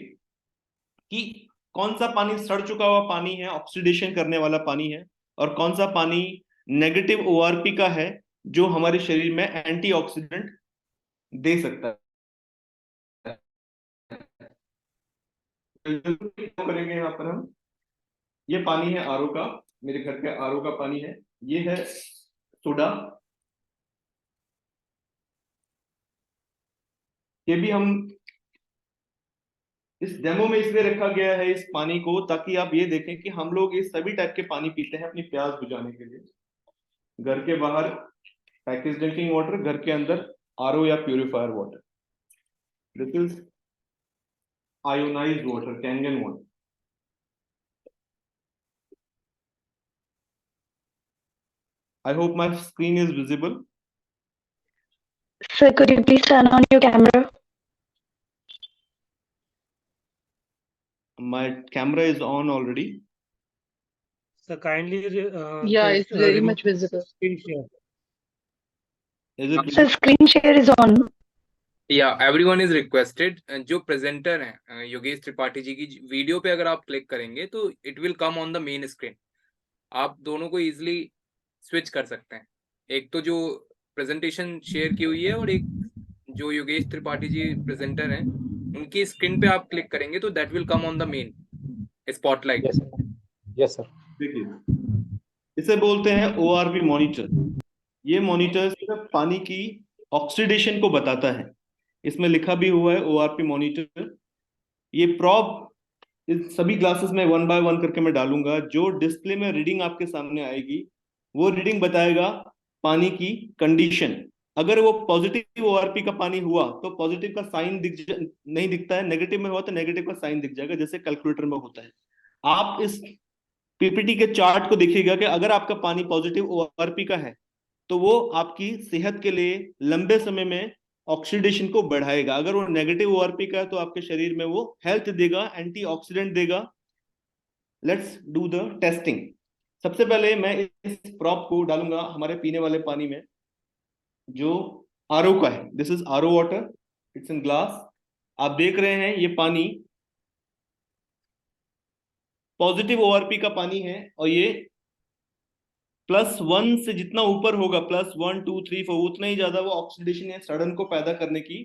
कि कौन सा पानी सड़ चुका हुआ पानी है, ऑक्सीडेशन करने वाला पानी है, और कौन सा पानी नेगेटिव ORP का है जो हमारे शरीर में एंटीऑक्सीडेंट दे सकता है। करेंगे यहाँ पर हम, ये पानी है RO का, मेरे घर का RO का पानी है, ये है सोडा, ये भी हम इस डेमो में इसलिए रखा गया है इस पानी को ताकि आप ये देखें कि हम लोग ये सभी टाइप के पानी पीते हैं अपनी प्यास बुझाने के लिए। घर के बाहर पैकेज ड्रिंकिंग वाटर, घर के अंदर RO या purifier water. This is ionised water, Kangen water. I hope my screen is visible. Sir, could you please turn on your camera? My camera is on already. So kindly Yeah, it's very remove much visible. screen share. Is it Sir, screen share is on. Yeah, everyone is requested. जो presenter हैं योगेश त्रिपाठी जी की video पे अगर आप click करेंगे तो it will come on the main screen. आप दोनों को इजीली स्विच कर सकते हैं, एक तो जो प्रेजेंटेशन शेयर की हुई है और एक जो योगेश त्रिपाठी जी प्रेजेंटर हैं उनकी स्क्रीन पे आप क्लिक करेंगे तो that will come on the main spotlight. Yes, sir. देखिए, इसे बोलते हैं ORP मॉनिटर। ये मॉनिटर सिर्फ पानी की ऑक्सीडेशन को बताता है, इसमें लिखा भी हुआ है ORP मॉनिटर। ये प्रॉब इस सभी ग्लासेस में 1 बाय 1 करके मैं डालूंगा। जो डिस्प्ले में रीडिंग आपके सामने आएगी वो रीडिंग बताएगा पानी की कंडीशन। अगर वो पॉजिटिव ओआरपी का पानी हुआ तो पॉजिटिव का साइन नहीं दिखता है, नेगेटिव में हुआ तो नेगेटिव का साइन दिख जाएगा, जैसे कैलकुलेटर में होता है। आप इस पीपीटी के चार्ट को देखिएगा कि अगर आपका पानी पॉजिटिव ओआरपी का है तो वो आपकी सेहत के लिए लंबे समय में ऑक्सीडेशन को बढ़ाएगा। अगर वो नेगेटिव ओआरपी का है तो आपके शरीर में वो हेल्थ देगा, एंटीऑक्सीडेंट देगा। Let's do the testing. सबसे पहले मैं इस प्रॉप को डालूंगा हमारे पीने वाले पानी में जो आरओ का है। This is RO water, it's in glass. आप देख रहे हैं ये पानी पॉजिटिव ओआरपी का पानी है और ये +1 से जितना ऊपर होगा, +1 2 3 4, उतना ही ज्यादा वो ऑक्सीडेशन या सड़न को पैदा करने की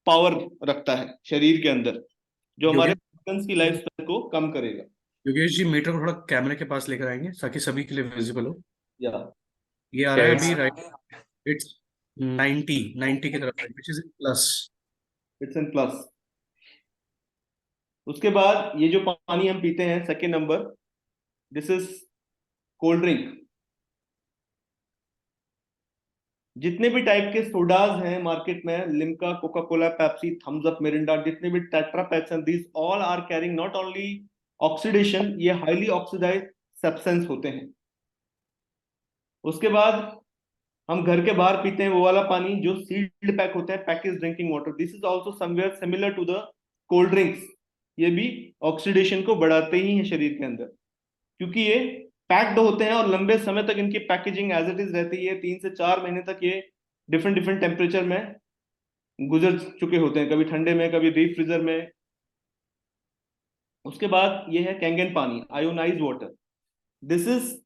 पावर रखता है शरीर के अंदर, जो हमारे ऑर्गन्स की लाइफ स्पैन को कम करेगा। योगेश जी मीटर को थोड़ा कैमरे के पास लेकर आएंगे ताकि सभी के लिए विजिबल हो। या ये आ रहा है अभी, राइट? इट्स 90 की तरफ, which is plus. It's in plus. उसके बाद ये जो पानी हम पीते हैं second number, this is cold drink. जितने भी टाइप के सोडाज हैं मार्केट में, Limca, Coca Cola, Pepsi, Thums Up, Mirinda, जितने भी टेट्रा पैक्स हैं, this all are carrying not only oxidation, ये हाईली ऑक्सीडाइज्ड सब्सटेंस होते हैं। उसके बाद हम घर के बाहर पीते हैं वो वाला पानी जो सील्ड पैक होता है, package drinking water. This is also somewhere similar to the cold drinks. ये भी ऑक्सीडेशन को बढ़ाते ही हैं शरीर के अंदर, क्योंकि ये पैक्ड होते हैं और लंबे समय तक इनकी पैकेजिंग एज इट इज रहती है। 3 से 4 महीने तक ये डिफरेंट डिफरेंट टेम्परेचर में गुजर चुके होते हैं, कभी ठंडे में, कभी डीप फ्रीजर में। उसके बाद ये है कैंगन पानी, ionize water. This is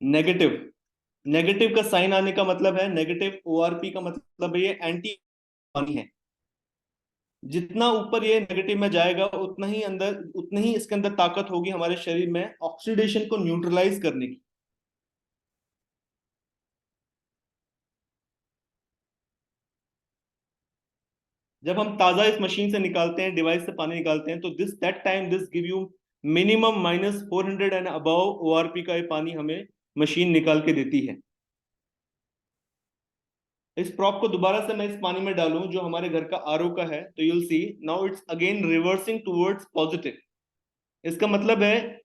negative का साइन आने का मतलब है, नेगेटिव ओआरपी का मतलब है ये एंटी पानी है। जितना ऊपर ये नेगेटिव में जाएगा उतना ही इसके अंदर ताकत होगी हमारे शरीर में ऑक्सीडेशन को न्यूट्रलाइज करने की। जब हम ताजा इस मशीन से निकालते हैं, डिवाइस से पानी निकालते हैं, तो this give you minimum -400 and above ORP का ये पानी हमें मशीन निकाल के देती है। इस प्रॉप को दोबारा से मैं इस पानी में डालूं जो हमारे घर का आरओ का है, तो you'll see now it's again reversing towards positive। इसका मतलब है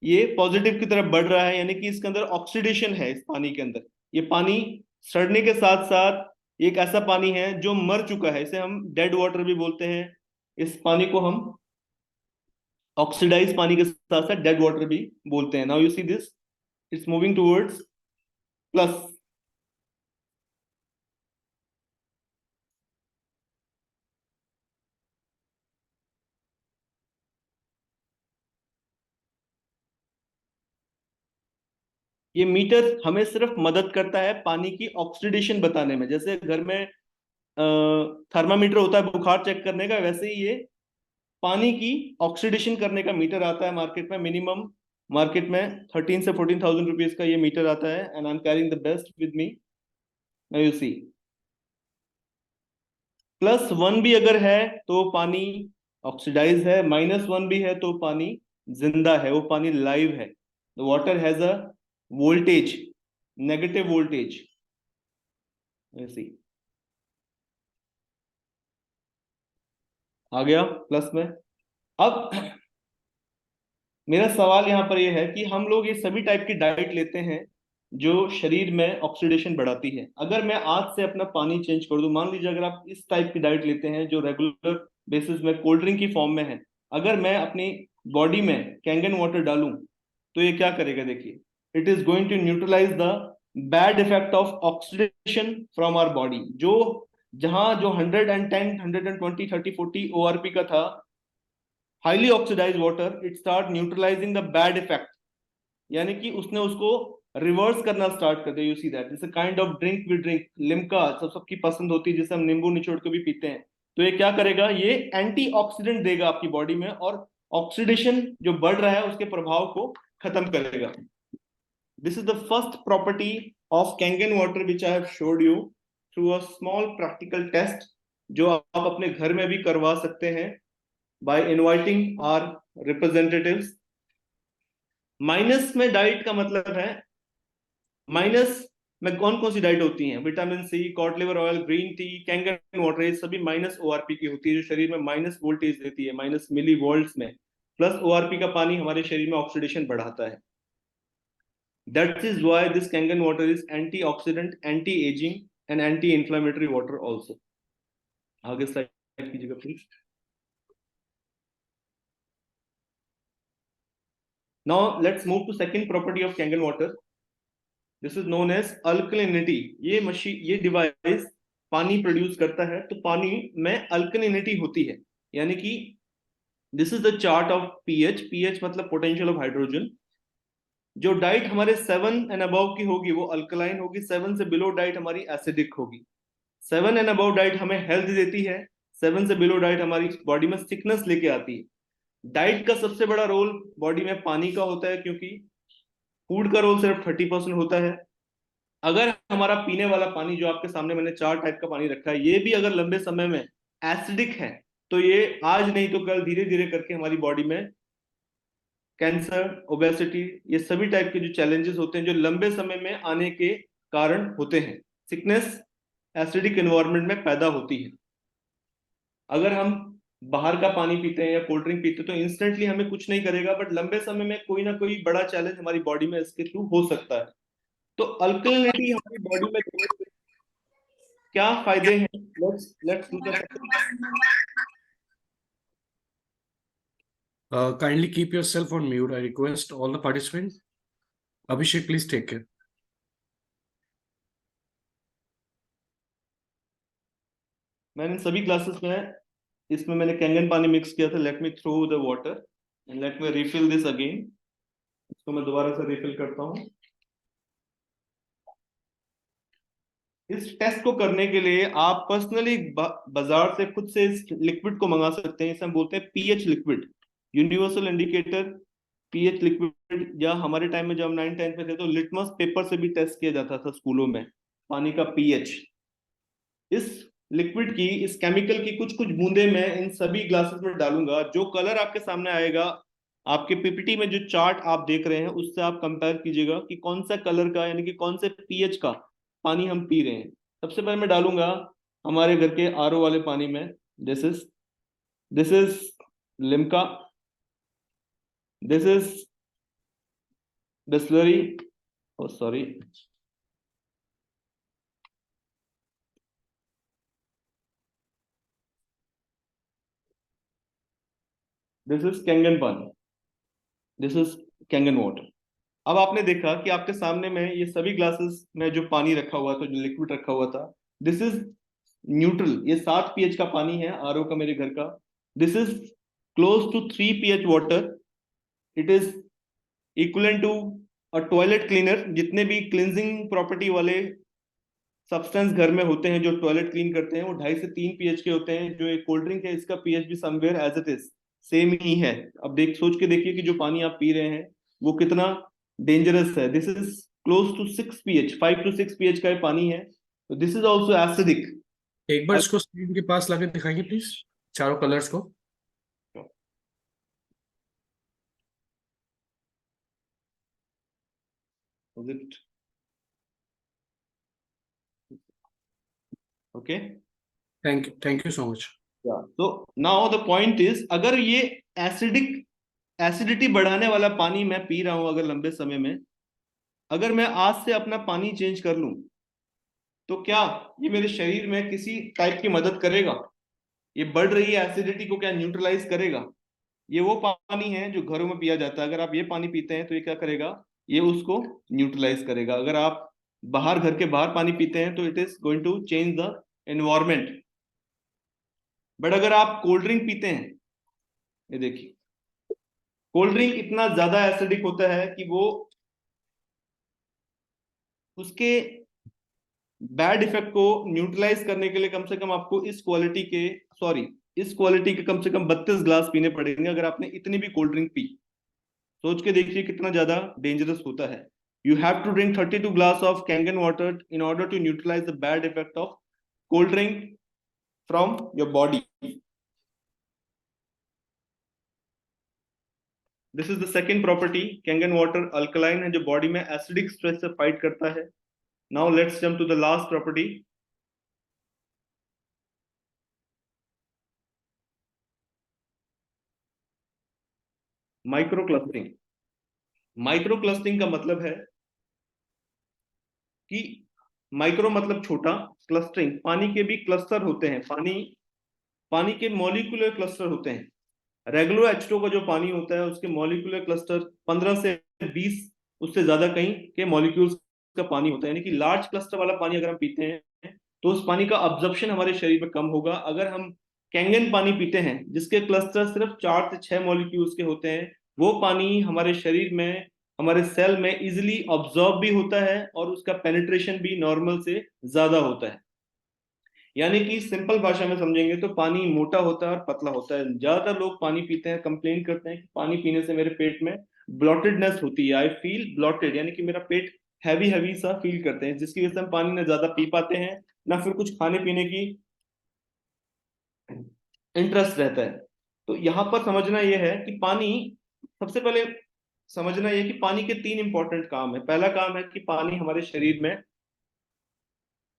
ये पॉजिटिव की तरफ बढ़ रहा है, यानी कि इसके अंदर ऑक्सीडेशन है इस पानी के अंदर। ये पानी सड़ने के साथ साथ एक ऐसा पानी है जो मर चुका है, इसे हम डेड वाटर भी बोलते हैं। इस पानी को हम ऑक्सीडाइज पानी के साथ साथ डेड वाटर भी बोलते हैं। Now you see this, it's moving towards plus. ये मीटर हमें सिर्फ मदद करता है पानी की ऑक्सीडेशन बताने में। जैसे घर में थर्मामीटर होता है बुखार चेक करने का, वैसे ही ये पानी की ऑक्सीडेशन करने का मीटर आता है मार्केट में। मिनिमम मार्केट में 13 से 14,000 रुपीज का ये मीटर आता है, and I am carrying the best with me. Now you see, +1 भी अगर है तो पानी ऑक्सीडाइज है, -1 भी है तो पानी जिंदा है, वो पानी लाइव है। The water has a voltage, negative voltage. आ गया प्लस में। अब मेरा सवाल यहाँ पर यह है कि हम लोग ये सभी टाइप की डाइट लेते हैं जो शरीर में ऑक्सीडेशन बढ़ाती है। अगर मैं आज से अपना पानी चेंज कर दूं, मान लीजिए अगर आप इस टाइप की डाइट लेते हैं जो रेगुलर बेसिस में कोल्ड ड्रिंक की फॉर्म में है, अगर मैं अपनी बॉडी में कैंगन वाटर डालूं तो ये क्या करेगा? देखिए, it is going to neutralize the bad effect of oxidation from our body। जो 110, 120, 30, 40 ORP का था highly oxidized water, it start neutralizing the bad effect, यानी कि उसने उसको रिवर्स करना स्टार्ट कर दिया। यू सी दैट, जैसे kind of drink we drink, Limca सबकी पसंद होती है जिसे हम नींबू निचोड़ के भी पीते हैं। तो ये क्या करेगा? ये एंटीऑक्सीडेंट देगा आपकी बॉडी में और ऑक्सीडेशन जो बढ़ रहा है उसके प्रभाव को खत्म करेगा। This is the first property of Kangen water which I have showed you through a small practical test जो आप अपने घर में भी करवा सकते हैं by inviting our representatives. Minus में डाइट का मतलब है, माइनस में कौन कौन सी डाइट होती हैं? Vitamin C, cod liver oil, green tea, Kangen water, ये सभी माइनस ओआरपी की होती है, जो शरीर में माइनस वोल्टेज देती है, माइनस मिली वोल्ट्स में। प्लस ओआरपी का पानी हमारे शरीर में ऑक्सीडेशन बढ़ाता है। That is why this Kangen water is antioxidant, anti-aging and anti-inflammatory water also. आगे स्लाइड कीजिएगा please. Now let's move to second property of Kangen water. This is known as alkalinity. ये डिवाइस पानी produce करता है, तो पानी में alkalinity होती है, यानी कि this is the chart of pH. PH मतलब पोटेंशियल ऑफ हाइड्रोजन। जो डाइट हमारे 7 एंड अबव की होगी वो अल्कलाइन होगी, 7 से बिलो डाइट हमारी एसिडिक होगी। 7 एंड अबव डाइट हमें हेल्थ देती है, 7 से बिलो डाइट हमारी बॉडी में सिकनेस लेके आती है। डाइट का सबसे बड़ा रोल बॉडी में पानी का होता है, क्योंकि फूड का रोल सिर्फ 30% होता है। अगर हमारा पीने वाला पानी, जो आपके सामने मैंने 4 टाइप का पानी रखा है, ये भी अगर लंबे समय में एसिडिक है, तो ये आज नहीं तो कल धीरे धीरे करके हमारी बॉडी में कैंसर, ओबेसिटी, ये सभी टाइप के जो चैलेंजेस होते हैं, जो लंबे समय में आने के कारण होते हैं। सिकनेस एसिडिक एनवायरनमेंट में पैदा होती है। अगर हम बाहर का पानी पीते हैं या कोल्ड ड्रिंक पीते हैं तो इंस्टेंटली हमें कुछ नहीं करेगा, बट लंबे समय में कोई ना कोई बड़ा चैलेंज हमारी बॉडी में इसके थ्रू हो सकता है। तो अल्कलिनिटी हमारी बॉडी में क्या फायदे हैं? Let's do the Kindly keep yourself on mute. I request all the participants. Abhishek, please take care. मैंने सभी क्लासेस में इसमें मैंने कैंगन पानी मिक्स किया था। Let me throw the water and let me refill this again. इसको मैं दोबारा से रिफिल करता हूँ। इस टेस्ट को करने के लिए आप पर्सनली बाजार से खुद से इस लिक्विड को मंगा सकते हैं। इसे हम बोलते हैं pH liquid, universal indicator pH liquid. या हमारे टाइम में जब हम 9th 10th में थे तो लिटमस पेपर से भी टेस्ट किया जाता था स्कूलों में पानी का पीएच। इस लिक्विड की, इस केमिकल की कुछ कुछ बूंदे मैं इन सभी ग्लासेस में डालूंगा। जो कलर आपके सामने आएगा, आपके पीपीटी में जो चार्ट आप देख रहे हैं उससे आप कंपेयर कीजिएगा कि कौन सा कलर का, यानी कि कौन से पीएच का पानी हम पी रहे हैं। सबसे पहले मैं डालूंगा हमारे घर के आरओ वाले पानी में। This is Limca, this is Bisleri, sorry, this is Kangen पानी, दिस इज कैंगन वाटर। अब आपने देखा कि आपके सामने में ये सभी ग्लासेस में जो पानी रखा हुआ था, जो लिक्विड रखा हुआ था, दिस इज न्यूट्रल। ये 7 पीएच का पानी है आरओ का मेरे घर का। This is close to 3 pH water. It is equivalent to a toilet cleaner. जितने भी क्लींजिंग प्रॉपर्टी वाले सब्सटेंस घर में होते हैं जो टॉयलेट क्लीन करते हैं, वो 2.5 से 3 पीएच के होते हैं। जो एक कोल्ड ड्रिंक है, इसका पीएच भी somewhere as it is same ही है। अब सोच के देखिए कि जो पानी आप पी रहे हैं वो कितना डेंजरस है। This is close to 6 pH, 5 to 6 pH का पानी है। तो दिस इज ऑल्सो एसिडिक। एक बार इसको स्क्रीन के पास लाके दिखाएंगे प्लीज, चारों कलर्स को। Okay, thank you so much. तो नाउ द पॉइंट इज, अगर ये एसिडिटी बढ़ाने वाला पानी मैं पी रहा हूं अगर लंबे समय में, अगर मैं आज से अपना पानी चेंज कर लूं, तो क्या ये मेरे शरीर में किसी टाइप की मदद करेगा? ये बढ़ रही है एसिडिटी को क्या न्यूट्रलाइज करेगा? ये वो पानी है जो घरों में पिया जाता है। अगर आप ये पानी पीते हैं तो ये क्या करेगा? ये उसको न्यूट्रलाइज करेगा। अगर आप बाहर, घर के बाहर पानी पीते हैं तो it is going to change the environment. But अगर आप कोल्ड ड्रिंक पीते हैं, ये देखिए, कोल्ड ड्रिंक इतना ज्यादा एसिडिक होता है कि वो उसके बैड इफेक्ट को न्यूट्रलाइज करने के लिए कम से कम आपको इस क्वालिटी के कम से कम 32 ग्लास पीने पड़ेंगे अगर आपने इतनी भी कोल्ड ड्रिंक पी। सोच के देखिए कितना ज्यादा डेंजरस होता है। You have to drink 32 glass of Kangen water in order to neutralize the bad effect of cold drink from your body. This is the second property. Kangen water alkaline है, जो body में acidic stress से fight करता है. Now let's jump to the last property. Micro clustering. Micro clustering का मतलब है कि माइक्रो मतलब छोटा, क्लस्टरिंग पानी के भी क्लस्टर होते हैं. पानी के मॉलिक्यूलर क्लस्टर होते हैं. रेगुलर H2 का जो पानी होता है उसके मॉलिक्यूलर क्लस्टर 15 से 20 उससे ज्यादा कहीं के मॉलिक्यूल्स का पानी होता है. यानी कि लार्ज क्लस्टर वाला पानी अगर हम पीते हैं तो उस पानी का अब्जॉर्प्शन हमारे शरीर में कम होगा. अगर हम कैंगन पानी पीते हैं जिसके क्लस्टर सिर्फ 4 से 6 मॉलिक्यूल्स के होते हैं, वो पानी हमारे शरीर में, हमारे सेल में इजिली ऑब्जॉर्ब भी होता है और उसका पेनिट्रेशन भी नॉर्मल से ज्यादा होता है. यानी कि सिंपल भाषा में समझेंगे तो पानी मोटा होता है और पतला होता है. ज्यादातर लोग पानी पीते हैं, कंप्लेन करते हैं कि पानी पीने से मेरे पेट में ब्लॉटेडनेस होती है. आई फील ब्लॉटेड, यानी कि मेरा पेट हैवी सा फील करते हैं, जिसकी वजह से हम पानी ना ज्यादा पी पाते हैं ना फिर कुछ खाने पीने की इंटरेस्ट रहता है. तो यहाँ पर समझना यह है कि पानी, सबसे पहले समझना यह कि पानी के 3 इंपॉर्टेंट काम है. पहला काम है कि पानी हमारे शरीर में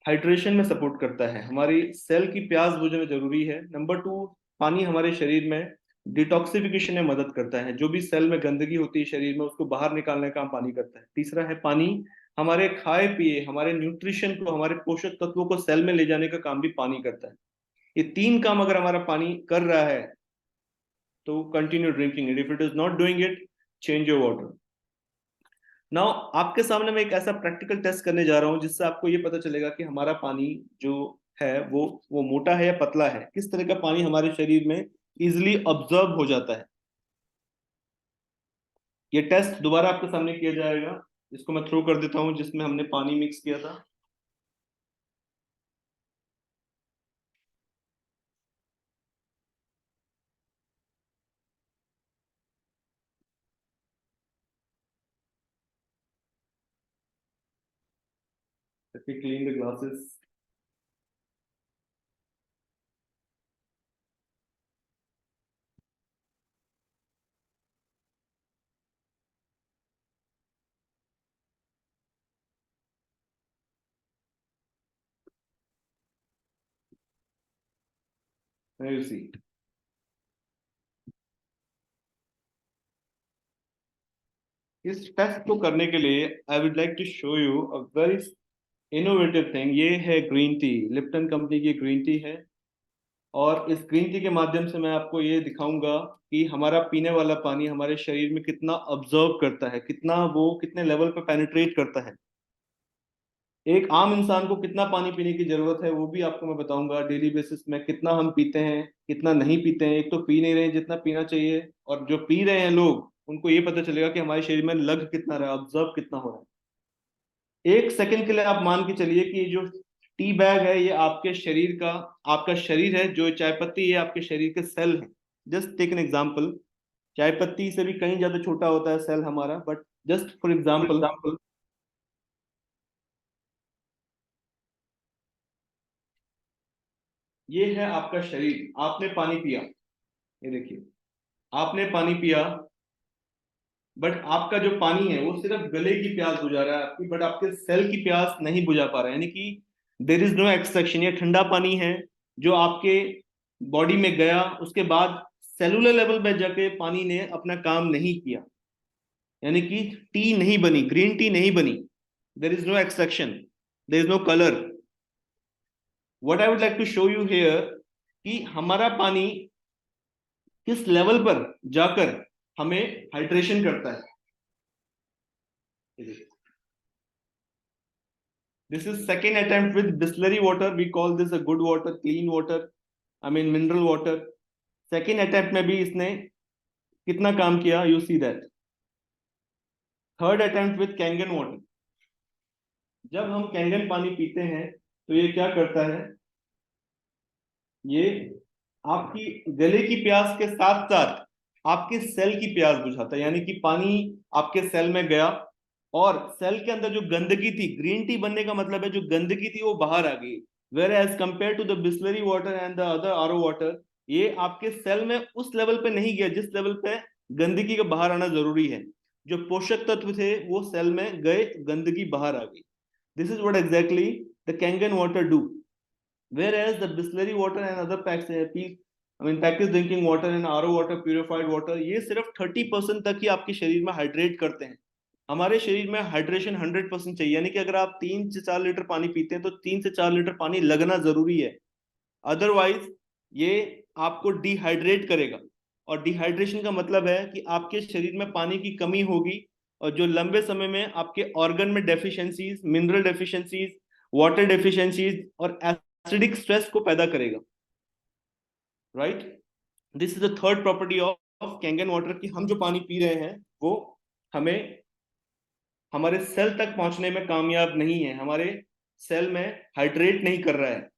हाइड्रेशन में सपोर्ट करता है, हमारी सेल की प्यास बुझने में जरूरी है. नंबर 2, पानी हमारे शरीर में डिटॉक्सिफिकेशन में मदद करता है. जो भी सेल में गंदगी होती है शरीर में उसको बाहर निकालने का काम पानी करता है. तीसरा है पानी हमारे खाए पिए, हमारे न्यूट्रिशन को, हमारे पोषक तत्वों को सेल में ले जाने का काम भी पानी करता है. ये 3 काम अगर हमारा पानी कर रहा है तो continue drinking it. If it is not doing it, change your water. Now आपके सामने मैं एक ऐसा प्रैक्टिकल टेस्ट करने जा रहा हूं जिससे आपको ये पता चलेगा कि हमारा पानी जो है वो मोटा है या पतला है, किस तरह का पानी हमारे शरीर में इजिली ऑब्जर्व हो जाता है. ये टेस्ट दोबारा आपके सामने किया जाएगा. इसको मैं थ्रो कर देता हूं जिसमें हमने पानी मिक्स किया था. Let me clean the glasses. Now you see. इस टेस्ट को करने के लिए I would like to show you a very innovative thing. ये है ग्रीन टी, लिप्टन कंपनी की ग्रीन टी है. और इस ग्रीन टी के माध्यम से मैं आपको ये दिखाऊंगा कि हमारा पीने वाला पानी हमारे शरीर में कितना ऑब्जर्व करता है, कितने लेवल पर पेनिट्रेट करता है. एक आम इंसान को कितना पानी पीने की जरूरत है वो भी आपको मैं बताऊंगा. डेली बेसिस में कितना हम पीते हैं, कितना नहीं पीते हैं. एक तो पी नहीं रहे हैं जितना पीना चाहिए, और जो पी रहे हैं लोग उनको ये पता चलेगा कि हमारे शरीर में लग कितना रहा है, ऑब्जर्व कितना हो रहा है. 1 सेकंड के लिए आप मान के चलिए कि जो टी बैग है ये आपके शरीर का, आपका शरीर है. जो चाय पत्ती है आपके शरीर के सेल है. Just take an example. चाय पत्ती से भी कहीं ज्यादा छोटा होता है सेल हमारा, बट जस्ट फॉर एग्जांपल ये है आपका शरीर. आपने पानी पिया, ये देखिए आपने पानी पिया, बट आपका जो पानी है वो सिर्फ गले की प्यास बुझा रहा है आपकी, बट आपके सेल की प्यास नहीं बुझा पा रहा है. यानी कि देयर इज नो एक्सट्रैक्शन. ये ठंडा पानी है जो आपके बॉडी में गया, उसके बाद सेलुलर लेवल में जाके पानी ने अपना काम नहीं किया. यानी कि टी नहीं बनी, ग्रीन टी नहीं बनी. There is no extraction, there is no colour. What I would like to show you here कि हमारा पानी किस लेवल पर जाकर हमें हाइड्रेशन करता है. This is second attempt with Bisleri water. We call this a good water, clean water. I mean mineral water. Second attempt में भी इसने कितना काम किया, you see that. Third attempt with Kangen water. जब हम Kangen पानी पीते हैं तो ये क्या करता है, ये आपकी गले की प्यास के साथ साथ आपके सेल की प्यास बुझाता है. यानी कि पानी आपके सेल में गया, और सेल के अंदर जो गंदगी थी, ग्रीन टी बनने का मतलब है जो गंदगी थी वो बाहर आ गई। Whereas compare to the Bisleri water and the other RO water, ये आपके सेल में उस लेवल पे नहीं गया जिस लेवल पे गंदगी का बाहर आना जरूरी है। जो पोषक तत्व थे वो सेल में गए, गंदगी बाहर आ गई। This is what exactly the Kangen water do. Whereas the Bisleri water and other packaged drinking water and RO water, purified water, ये सिर्फ 30% तक ही आपके शरीर में हाइड्रेट करते हैं। हमारे शरीर में हाइड्रेशन 100% चाहिए, यानी कि अगर आप 3 से 4 लीटर पानी पीते हैं तो 3 से 4 लीटर पानी लगना जरूरी है, अदरवाइज ये आपको डिहाइड्रेट करेगा। और डिहाइड्रेशन का मतलब है कि आपके शरीर में पानी की कमी होगी, और जो लंबे समय में आपके ऑर्गन में deficiencies, mineral deficiencies, water deficiencies और एसिडिक स्ट्रेस को पैदा करेगा। Right, this is the third property of Kangen water कि हम जो पानी पी रहे हैं वो हमें हमारे सेल तक पहुंचने में कामयाब नहीं है, हमारे सेल में हाइड्रेट नहीं कर रहा है,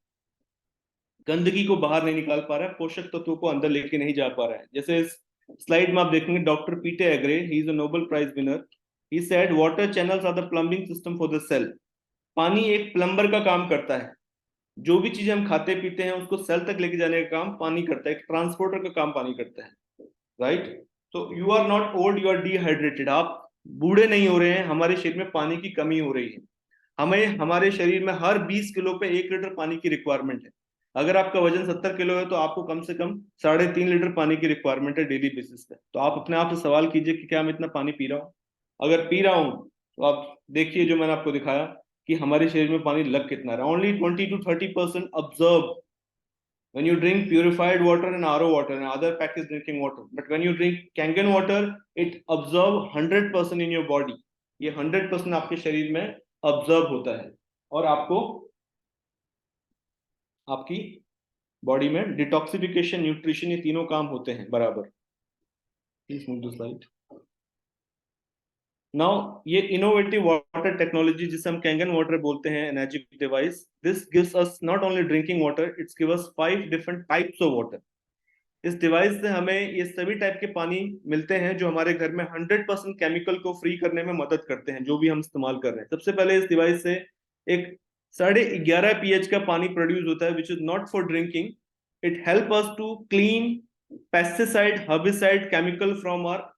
गंदगी को बाहर नहीं निकाल पा रहा है, पोषक तत्वों को अंदर लेके नहीं जा पा रहा है। जैसे इस स्लाइड में आप देखेंगे doctor Peter Agre, he is a Nobel prize winner, he said water channels are the plumbing system for the cell. पानी एक प्लम्बर का काम करता है, जो भी चीजें हम खाते पीते हैं उसको सेल तक लेके जाने का काम पानी करता है, एक ट्रांसपोर्टर का काम पानी करता है। राइट, तो you are not old, you are dehydrated, आप बूढ़े नहीं हो रहे हैं, हमारे शरीर में पानी की कमी हो रही है। हमें हमारे शरीर में हर 20 किलो पे 1 लीटर पानी की रिक्वायरमेंट है। अगर आपका वजन 70 किलो है तो आपको कम से कम 3.5 लीटर पानी की रिक्वायरमेंट है डेली बेसिस पे। तो आप अपने आप से सवाल कीजिए कि क्या मैं इतना पानी पी रहा हूँ? अगर पी रहा हूँ तो आप देखिए जो मैंने आपको दिखाया कि हमारे शरीर में पानी लग कितना रहा है। Only 20 to 30% observe when you drink purified water and RO water and other packaged drinking water, but when you drink Kangen water it absorb 100% in your body। ये 100% आपके शरीर में ऑब्जर्व होता है और आपको आपकी बॉडी में डिटॉक्सिफिकेशन, न्यूट्रिशन, ये तीनों काम होते हैं बराबर। Please move the slide. Now ये इनोवेटिव वाटर टेक्नोलॉजी जिसे हम कैंगन वाटर बोलते हैं, energy device, this gives us not only drinking water, it's give us 5 different types of water. इस डिवाइस से हमें ये सभी टाइप के पानी मिलते हैं जो हमारे घर में 100% केमिकल को फ्री करने में मदद करते हैं, जो भी हम इस्तेमाल कर रहे हैं। सबसे पहले इस डिवाइस से एक 11.5 pH का पानी प्रोड्यूस होता है, which is not for drinking. It help us to clean pesticide, herbicide, chemical from our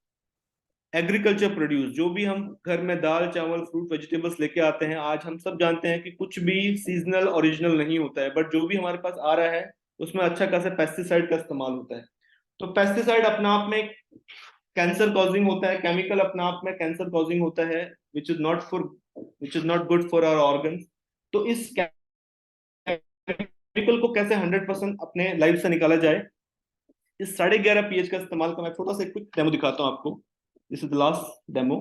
agriculture produce. जो भी हम घर में दाल, चावल, फ्रूट, वेजिटेबल्स लेके आते हैं, आज हम सब जानते हैं कि कुछ भी सीजनल ओरिजिनल नहीं होता है, बट जो भी हमारे पास आ रहा है उसमें अच्छा खासा पेस्टिसाइड का इस्तेमाल होता है। तो पेस्टिसाइड अपने आप में कैंसर कॉजिंग होता है, केमिकल अपने आप में कैंसर कॉजिंग होता है, which is not good for our organs. तो इस केमिकल को कैसे 100% अपने लाइफ से निकाला जाए, इस 11.5 pH का इस्तेमाल का मैं छोटा सा क्विक डेमो दिखाता हूं आपको। This is the last demo.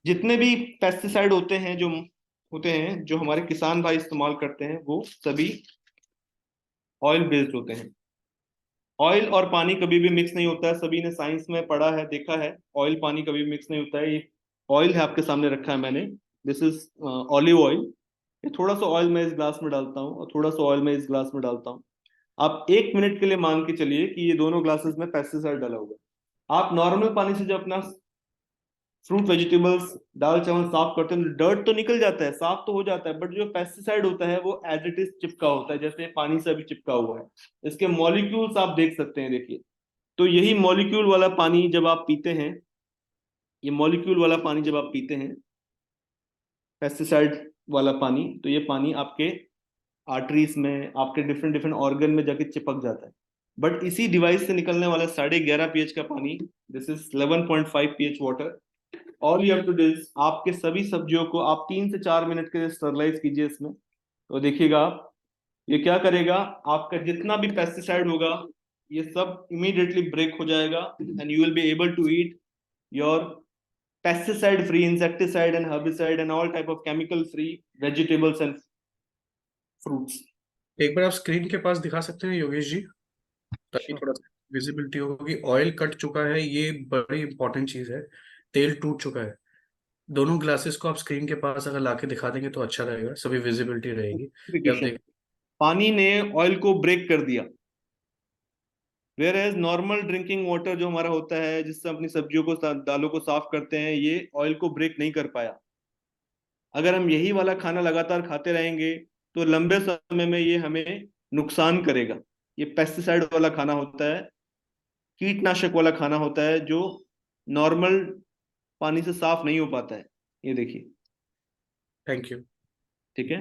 जितने भी पेस्टिसाइड होते हैं जो हमारे किसान भाई इस्तेमाल करते हैं, वो सभी ऑयल बेस्ड होते हैं। ऑयल और पानी कभी भी मिक्स नहीं होता है, सभी ने साइंस में पढ़ा है, देखा है, ऑयल पानी कभी भी मिक्स नहीं होता है। ये ऑयल है, आपके सामने रखा है मैंने, दिस इज ऑलिव ऑयल। ये थोड़ा सा ऑयल मैं इस ग्लास में डालता हूँ और थोड़ा सा ऑयल मैं इस ग्लास में डालता हूँ। आप 1 मिनट के लिए मान के चलिए कि ये दोनों ग्लासेस में पेस्टिसाइड डाला होगा। आप नॉर्मल पानी से जब अपना फ्रूट, वेजिटेबल्स, दाल, चावल साफ करते हैं, डर्ट तो निकल जाता है, साफ तो हो जाता है, बट जो पेस्टिसाइड होता है वो एज इट इज चिपका होता है, जैसे पानी से अभी चिपका हुआ है। इसके मॉलिक्यूल्स आप देख सकते हैं, देखिए। तो यही मॉलिक्यूल वाला पानी जब आप पीते हैं, ये मॉलिक्यूल वाला पानी जब आप पीते हैं, पेस्टिसाइड वाला पानी, तो ये पानी आपके आर्टरीज में, आपके डिफरेंट ऑर्गन में जाके चिपक जाता है। बट इसी डिवाइस से निकलने वाला 11.5 pH का पानी, this is 11.5 pH water, all you have to do is, आपके सभी सब्जियों को आप 3 से 4 मिनट के लिए स्टरलाइज कीजिए इसमें। तो देखिएगा आप, ये क्या करेगा, आपका जितना भी पेस्टिसाइड होगा ये सब इमीडिएटली ब्रेक हो जाएगा, and you will be able to eat your pesticide free, insecticide and herbicide and all type of chemical free vegetables and fruits। एक बार आप स्क्रीन के पास दिखा सकते हैं योगेश जी, ताकि थोड़ा विजिबिलिटी होगी। ऑयल कट चुका है, ये बड़ी इंपॉर्टेंट चीज है। तेल टूट चुका है। दोनों ग्लासेस को आप स्क्रीन के पास अगर लाके दिखा देंगे तो अच्छा रहेगा, सभी विजिबिलिटी रहेगी। पानी ने ऑयल को ब्रेक कर दिया, whereas normal drinking water जो हमारा होता है, जिससे अपनी सब्जियों को दालों को साफ करते हैं, ये ऑयल को ब्रेक नहीं कर पाया। अगर हम यही वाला खाना लगातार खाते रहेंगे तो लंबे समय में ये हमें नुकसान करेगा। ये पेस्टिसाइड वाला खाना होता है, कीटनाशक वाला खाना होता है, जो नॉर्मल पानी से साफ नहीं हो पाता है। ये देखिए, थैंक यू। ठीक है।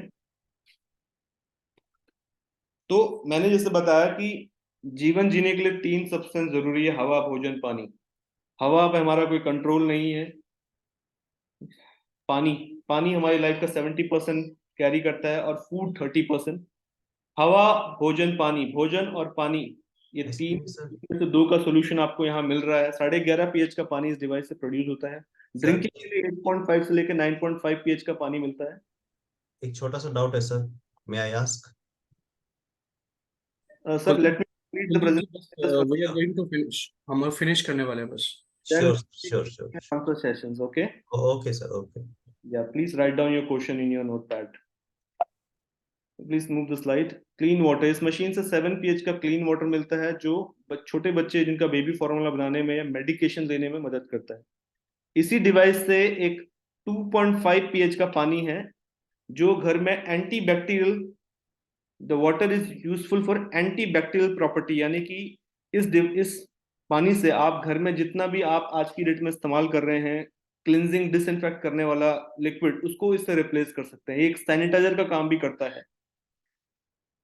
तो मैंने जैसे बताया कि जीवन जीने के लिए 3 सब्सटेंस जरूरी है, हवा, भोजन, पानी। हवा पे हमारा कोई कंट्रोल नहीं है। पानी पानी हमारी लाइफ का 70% कैरी करता है, और फूड 30%। हवा, भोजन, पानी, भोजन और पानी, ये तीन से 2 का सोल्यूशन आपको यहाँ मिल रहा है। 11.5 pH का पानी इस डिवाइस से प्रोड्यूस होता है। ड्रिंकिंग के लिए 8.5 से लेकर 9.5 pH का पानी मिलता है। एक छोटा सा डाउट है sir, may I ask? Sir let me read the presentation. We are going to finish, हम फिनिश करने वाले हैं बस। Sure sure sure. Answer sessions, okay? Okay sir, okay. Yeah, please write down your question in your notepad. Please move the slide. Clean water, इस machine से 7 pH का clean water मिलता है, जो छोटे बच्चे जिनका बेबी फॉर्मूला बनाने में या मेडिकेशन देने में मदद करता है। इसी डिवाइस से एक 2.5 pH का पानी है, जो घर में antibacterial, the water is useful for antibacterial property, यानी कि इस पानी से आप घर में जितना भी आप आज की डेट में इस्तेमाल कर रहे हैं क्लिनजिंग, डिसइंफेक्ट करने वाला लिक्विड, उसको इससे रिप्लेस कर सकते हैं। एक सैनिटाइजर का काम भी करता है,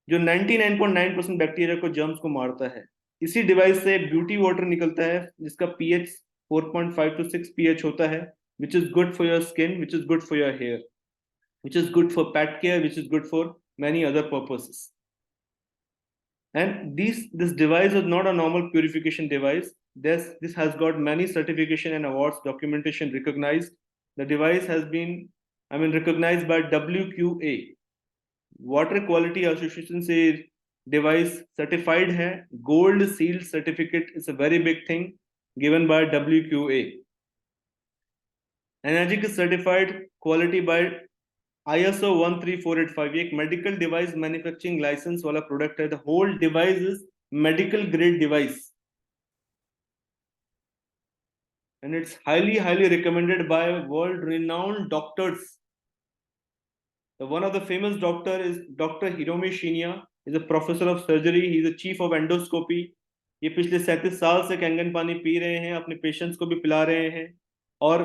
जो 99.9% बैक्टीरिया को, जर्म्स को मारता है। इसी डिवाइस से ब्यूटी वाटर निकलता है, जिसका pH 4.5 to 6 pH होता है, which is good for your skin, which is good for your hair, which is good for pet care, which is good for many other purposes. And this device is not a normal purification device. This has got many certification and awards, documentation recognized. The device has been, recognized by WQA, water quality association से device certified है। Gold seal certificate is a very big thing given by WQA। Enagic is certified quality by ISO 13485। एक medical device manufacturing license वाला product है। The whole device is medical grade device, and it's highly recommended by world renowned doctors. One of the famous doctor is Dr. Hiromi Shinya. He's a professor of surgery. He's a chief of endoscopy. ये पिछले 37 साल से Kangen पानी P रहे हैं, अपने patients को भी पिला रहे हैं। और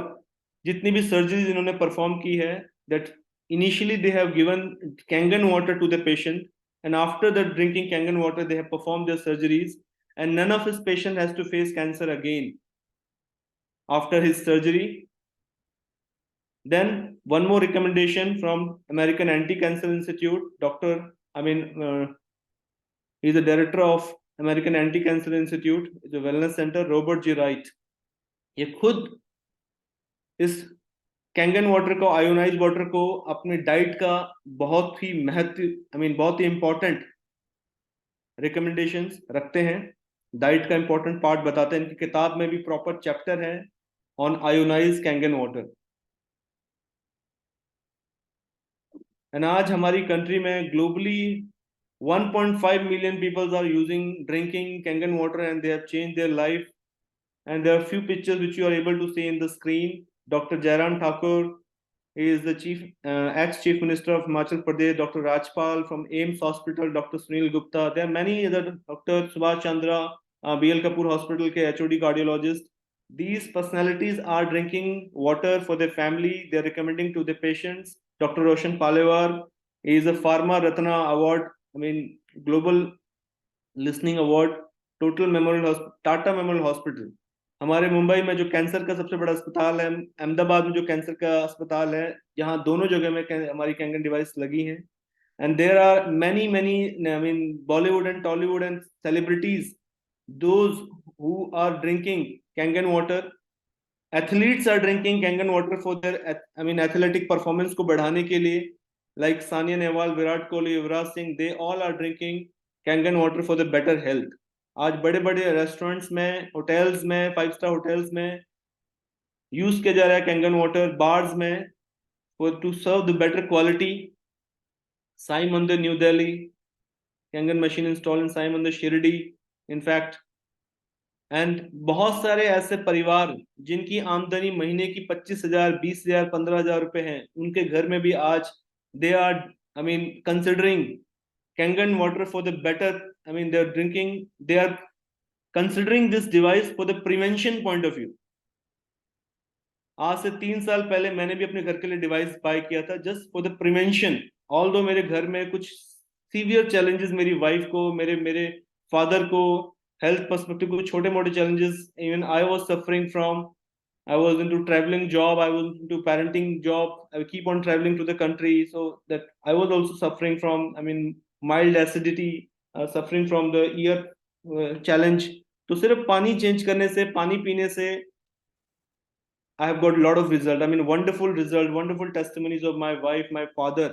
जितनी भी सर्जरीज इन्होंने परफॉर्म की है, that initially they have given Kangen water to the patient, and after the drinking Kangen water they have performed their surgeries, and none of his patient has to face cancer again after his surgery. Then one more recommendation from American Anti-Cancer Institute. He's the director of American Anti-Cancer Institute, the Wellness Center, Robert G. Wright. ये खुद इस Kangen water को, ionise water को अपने diet का बहुत ही बहुत ही important recommendations रखते हैं। डाइट का इंपॉर्टेंट पार्ट बताते हैं। इनकी किताब में भी प्रॉपर चैप्टर है on ionize Kangen water. And आज हमारी कंट्री में globally 1.5 million people are drinking Kangen water, and they have changed their life. And there are few pictures which you are able to see in the screen. Dr. Jairam Thakur is the ex-chief minister of Himachal Pradesh. Dr. Rajpal from AIMS Hospital. Dr. Sunil Gupta. There are many other, Dr. Subhash Chandra, BL Kapoor Hospital ke HOD cardiologist. These personalities are drinking water for their family. They are recommending to the patients. Dr. Roshan Palewar is a Pharma Ratna Award, Global Listening Award, Total Memorial Tata Memorial Hospital. हमारे मुंबई में जो cancer का सबसे बड़ा अस्पताल है, अहमदाबाद में जो कैंसर का अस्पताल है, यहाँ दोनों जगह में हमारी कैंगन डिवाइस लगी हैं। And there are many Bollywood and Tollywood and celebrities, those who are drinking Kangen water. Athletes are drinking Kangen water for their athletic performance को बढ़ाने के लिए, like Sania Nehwal, Virat Kohli, Yuvraj Singh, they all are drinking Kangen water for the better health. आज बड़े बड़े restaurants में, hotels में, 5-star hotels में यूज किया जा रहा है कैंगन वाटर, बार्स में, for to serve the better quality. Sai Mandir, New Delhi, Kangen machine installed in Sai Mandir, Shirdi. In fact, and बहुत सारे ऐसे परिवार जिनकी आमदनी महीने की 25,000, 20,000, 15,000 रुपए है, उनके घर में भी आज they are considering Kangen water for the better, they're drinking, they are considering this device for the prevention point of view. आज से 3 साल पहले मैंने भी अपने घर के लिए डिवाइस बाय किया था just for the prevention. Although मेरे घर में कुछ सीवियर चैलेंजेस, मेरी वाइफ को, मेरे फादर को हेल्थ पर्सपेक्टिव को छोटे मोटे challenges, even I was suffering from, I was into traveling job, I was into parenting job, I keep on traveling to the country, so that I was also suffering from, mild acidity, suffering from the ear challenge. तो सिर्फ पानी change करने से, पानी पीने से I have got a lot of result, wonderful result, wonderful testimonies of my wife, my father.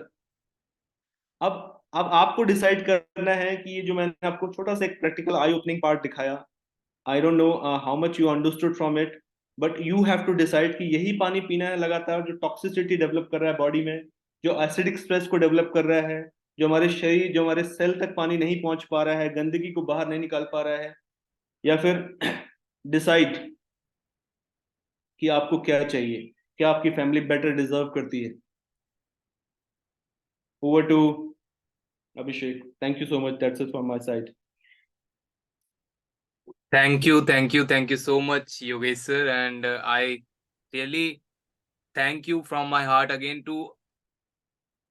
अब आपको डिसाइड करना है कि ये जो मैंने आपको छोटा सा एक प्रैक्टिकल आई ओपनिंग पार्ट दिखाया, I don't know how much you understood from it, but you have to decide कि यही पानी पीना है लगातार, जो टॉक्सिसिटी डेवलप कर रहा है बॉडी में, जो एसिडिक स्ट्रेस को डेवलप कर रहा है, जो हमारे शरीर, जो हमारे सेल तक पानी नहीं पहुंच पा रहा है, गंदगी को बाहर नहीं निकाल पा रहा है, या फिर डिसाइड कि आपको क्या चाहिए, क्या आपकी फैमिली बेटर डिजर्व करती है। Over to Abhishek. Thank you so much, that's it from my side. Thank you so much, Yogesh sir, and I really thank you from my heart again to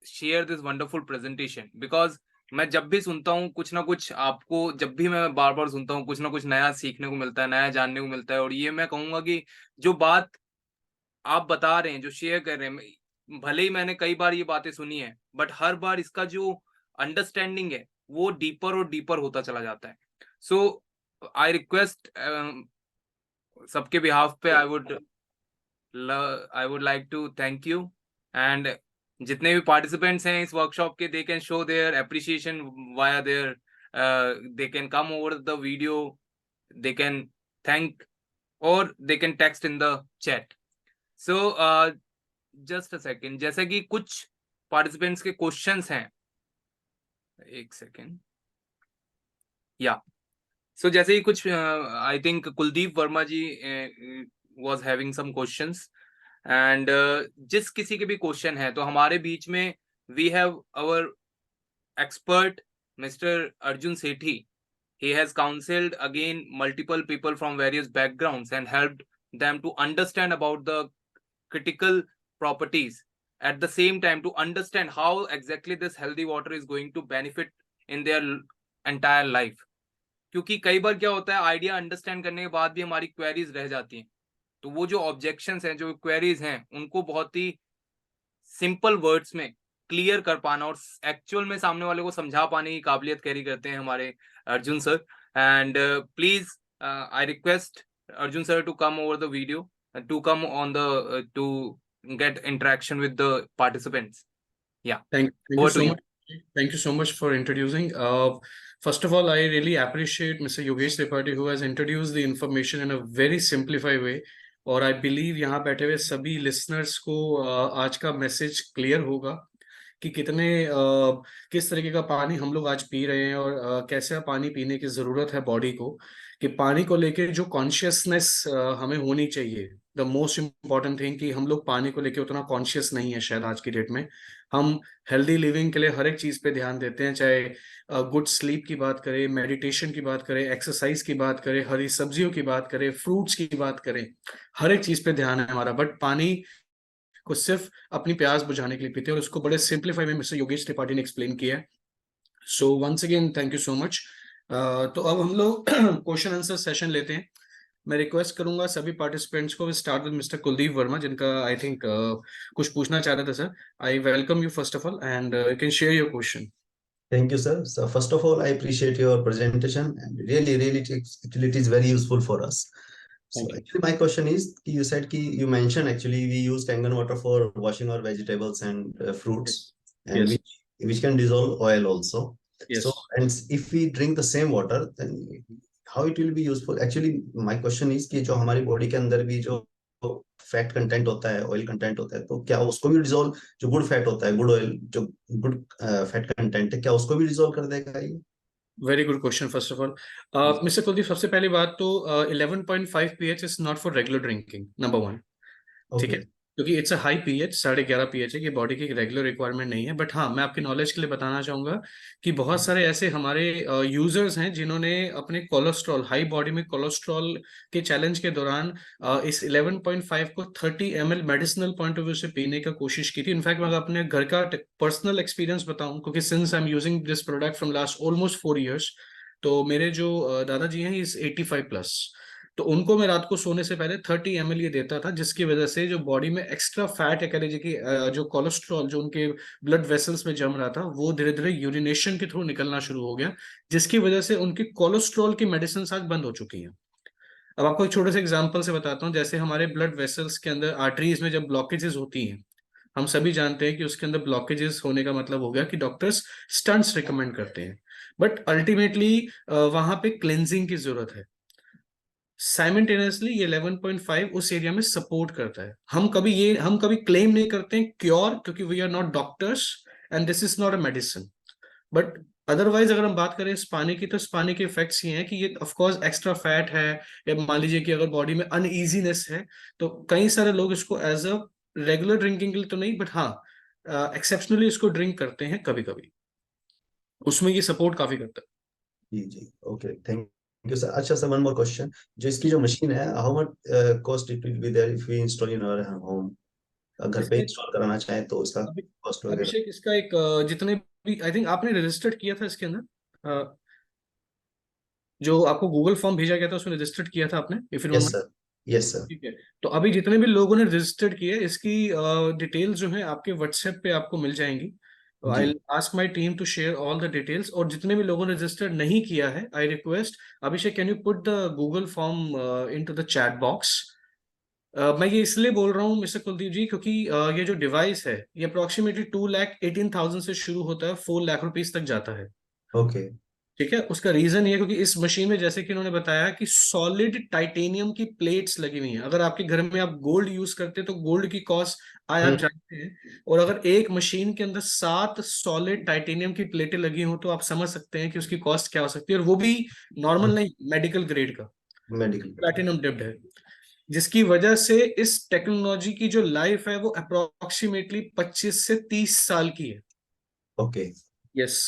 share this wonderful presentation, because मैं जब भी सुनता हूँ कुछ ना कुछ, आपको जब भी मैं बार बार सुनता हूँ कुछ ना कुछ नया सीखने को मिलता है, नया जानने को मिलता है। और ये मैं कहूँगा कि जो बात आप बता रहे हैं, जो शेयर कर रहे हैं, भले ही मैंने कई बार ये बातें सुनी है, बट हर बार इसका जो अंडरस्टैंडिंग है वो डीपर और डीपर होता चला जाता है। सो आई रिक्वेस्ट सबके बिहाफ पे I would like to thank you, and जितने भी पार्टिसिपेंट्स हैं इस वर्कशॉप के, they can show their appreciation via their, they can come over the video, they can thank, और they can text in the chat. So just a second, जैसे कि कुछ participants के क्वेश्चंस हैं, एक सेकेंड, या सो जैसे ही कुछ I think Kuldeep Verma ji was having some questions, and जिस किसी के भी क्वेश्चन है तो हमारे बीच में we have our expert mister Arjun Sethi. He has counseled again multiple people from various backgrounds and helped them to understand about the critical properties, at the same time to understand how exactly this healthy water is going to benefit in their entire life. क्योंकि कई बार क्या होता है, idea understand करने के बाद भी हमारी क्वेरीज रह जाती हैं, तो वो जो ऑब्जेक्शंस हैं, जो क्वेरीज हैं, उनको बहुत ही सिंपल वर्ड्स में क्लियर कर पाना और एक्चुअल में सामने वाले को समझा पाने की काबिलियत कैरी करते हैं हमारे Arjun sir. And please I request Arjun sir to come over the video, to come on the to get interaction with the participants. Yeah, Thank you so much. Thank you so much for introducing. First of all, I really appreciate Mr. Yogesh Tripathi who has introduced the information in a very simplified way. और I believe यहाँ बैठे हुए सभी listeners को आज का message clear होगा कि किस तरीके का पानी हम लोग आज पी रहे हैं, और कैसे पानी पीने की जरूरत है बॉडी को, कि पानी को लेके जो कॉन्शियसनेस हमें होनी चाहिए। द मोस्ट इम्पॉर्टेंट थिंग कि हम लोग पानी को लेके उतना कॉन्शियस नहीं है शायद आज की डेट में। हम हेल्दी लिविंग के लिए हर एक चीज पे ध्यान देते हैं, चाहे गुड स्लीप की बात करें, मेडिटेशन की बात करें, एक्सरसाइज की बात करें, हरी सब्जियों की बात करें, फ्रूट्स की बात करें, हर एक चीज पे ध्यान है हमारा, बट पानी को सिर्फ अपनी प्यास बुझाने के लिए पीते हैं, और उसको बड़े सिंप्लीफाई में मिस्टर योगेश त्रिपाठी ने एक्सप्लेन किया है। So once again thank you so much. तो अब हम लोग क्वेश्चन आंसर सेशन लेते हैं। मैं रिक्वेस्ट करूंगा सभी पार्टिसिपेंट्स को, start with mister Kuldeep Verma, जिनका आई थिंक कुछ पूछना चाह रहे थे sir. I welcome you first of all, and you can share your question. Thank you, sir. So first of all, I appreciate your presentation, and really, it is very useful for us. So actually, my question is, you said you mentioned actually we use Kangen water for washing our vegetables and fruits, and Yes. which can dissolve oil also. Yes. So, and if we drink the same water, then how it will be useful? Actually, my question is कि जो हमारी body के अंदर भी जो fat content होता है, oil content होता है, तो क्या उसको भी डिसॉल्व, जो गुड फैट होता है, गुड ऑयल, जो गुड फैट कंटेंट है, क्या उसको भी डिसॉल्व कर देगा ये? Very good question first of all. Mister Kuldeep, सबसे पहली बात तो 11.5 pH is not for regular drinking, number one. ठीक है, Okay. क्योंकि it's a high pH, 11.5 pH है, ये बॉडी की रेगुलर रिक्वायरमेंट नहीं है। बट हाँ, मैं आपके नॉलेज के लिए बताना चाहूंगा कि बहुत सारे ऐसे हमारे यूजर्स हैं जिन्होंने अपने कोलेस्ट्रॉल, हाई बॉडी में कोलेस्ट्रॉल के चैलेंज के दौरान इस 11.5 को 30 ml medicinal point of view से पीने का कोशिश की थी। इनफैक्ट मैं अपने घर का पर्सनल एक्सपीरियंस बताऊं, क्योंकि since I am using this product from last almost 4 years, तो मेरे जो दादाजी हैं इज 85+, तो उनको मैं रात को सोने से पहले 30 ml ये देता था, जिसकी वजह से जो बॉडी में एक्स्ट्रा फैट है, कह लीजिए कि जो कोलेस्ट्रॉल जो उनके ब्लड वेसल्स में जम रहा था, वो धीरे धीरे यूरिनेशन के थ्रू निकलना शुरू हो गया, जिसकी वजह से उनकी कोलेस्ट्रॉल की मेडिसिन आज बंद हो चुकी है। अब आपको एक छोटे से एग्जांपल से बताता हूँ। जैसे हमारे ब्लड वेसल्स के अंदर, आर्टरीज में जब ब्लॉकेजेस होती हैं, हम सभी जानते हैं कि उसके अंदर ब्लॉकेजेस होने का मतलब हो गया कि डॉक्टर्स स्टंट्स रिकमेंड करते हैं, बट अल्टीमेटली वहां पे क्लेंजिंग की जरूरत है। साइमल्टेनियसली ये 11.5 उस एरिया में सपोर्ट करता है। हम कभी क्लेम नहीं करते हैं क्योर, क्योंकि we are not doctors and this is not a medicine. But otherwise अगर हम बात करें इस पानी की, तो इस पानी के इफेक्ट्स ये हैं कि ये ऑफ कोर्स एक्स्ट्रा फैट है, या मान लीजिए कि अगर बॉडी में अनईजीनेस है, तो कई सारे लोग इसको एज अ रेगुलर ड्रिंकिंग के लिए तो नहीं, बट हाँ एक्सेप्शनली इसको ड्रिंक करते हैं कभी कभी, उसमें ये सपोर्ट काफी करता है। जी, ओके, थैंक यू सर। अच्छा सर, वन मोर क्वेश्चन, जो इसकी जो मशीन है, how much cost it will be there if we install in our home? घर पे इंस्टॉल कराना चाहें तो उसका कॉस्ट वगैरह? अभिषेक, इसका एक जितने भी, आई थिंक आपने रजिस्टर्ड किया था इसके अंदर, जो आपको गूगल फॉर्म भेजा गया था उसमें रजिस्टर्ड किया था आपने, if you yes don't sir, yes sir. ठीक है, तो अभी जितने भी लोगों ने रजिस्टर्ड किया है, इसकी डिटेल्स जो है आपके व्हाट्सएप पे आपको मिल जाएंगी। आई जी, ask my team to share all the details. और जितने भी लोगों ने रजिस्टर्ड नहीं किया है, I request Abhishek, can you put the Google form into the chat box. मैं ये इसलिए बोल रहा हूँ मिस्टर कुलदीप जी, क्योंकि ये जो डिवाइस है, ये अप्रोक्सीमेटली 2,18,000 से शुरू होता है, 4 लाख रुपीज तक जाता है। ओके। ठीक है, उसका रीजन ये, क्योंकि इस मशीन में जैसे कि उन्होंने बताया कि सॉलिड टाइटेनियम की प्लेट्स लगी हुई हैं। अगर आपके घर में आप गोल्ड यूज करते हैं तो गोल्ड की कॉस्ट आप जानते हैं, और अगर एक मशीन के अंदर 7 सॉलिड टाइटेनियम की प्लेटें लगी हो, तो आप समझ सकते हैं कि उसकी कॉस्ट क्या हो सकती है, और वो भी नॉर्मल नहीं, मेडिकल ग्रेड का मेडिकल। प्लैटिनम डिप्ड है, जिसकी वजह से इस टेक्नोलॉजी की जो लाइफ है वो अप्रोक्सीमेटली 25 से 30 साल की है। ओके। यस,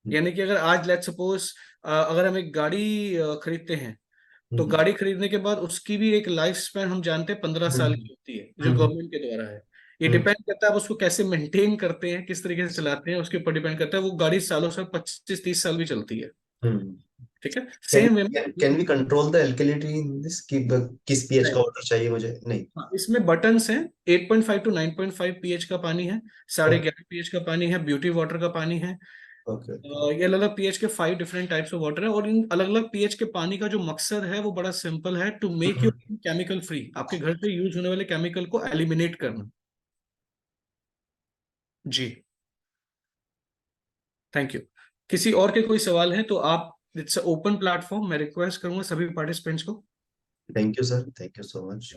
यानी कि अगर आज लेट्स सपोज अगर हम एक गाड़ी खरीदते हैं, तो गाड़ी खरीदने के बाद उसकी भी एक लाइफ स्पैन हम जानते हैं 15 साल की होती है, जो गवर्नमेंट के द्वारा है। ये डिपेंड करता है आप उसको कैसे मेंटेन करते हैं, किस तरीके से चलाते हैं, उसके ऊपर डिपेंड करता है। वो गाड़ी सालों साल 25-30 साल भी चलती है। ठीक है, सेम वे में can we control the alkalinity in this, कि किस पीएच का वाटर चाहिए मुझे? नहीं। इसमें बटन्स हैं। 8.5 to 9.5 pH का पानी है, 11.5 pH का पानी है, ब्यूटी वाटर का पानी है। ओके। ये अलग अलग पीएच के 5 डिफरेंट टाइप्स ऑफ वाटर है, और इन अलग अलग पीएच के पानी का जो मकसद है वो बड़ा सिंपल है, to make you chemical free, आपके घर पे यूज होने वाले केमिकल को एलिमिनेट करना। जी, थैंक यू। किसी और के कोई सवाल है तो आप, इट्स ओपन प्लेटफॉर्म, मैं रिक्वेस्ट करूंगा सभी पार्टिसिपेंट्स को। Thank you sir, thank you so much.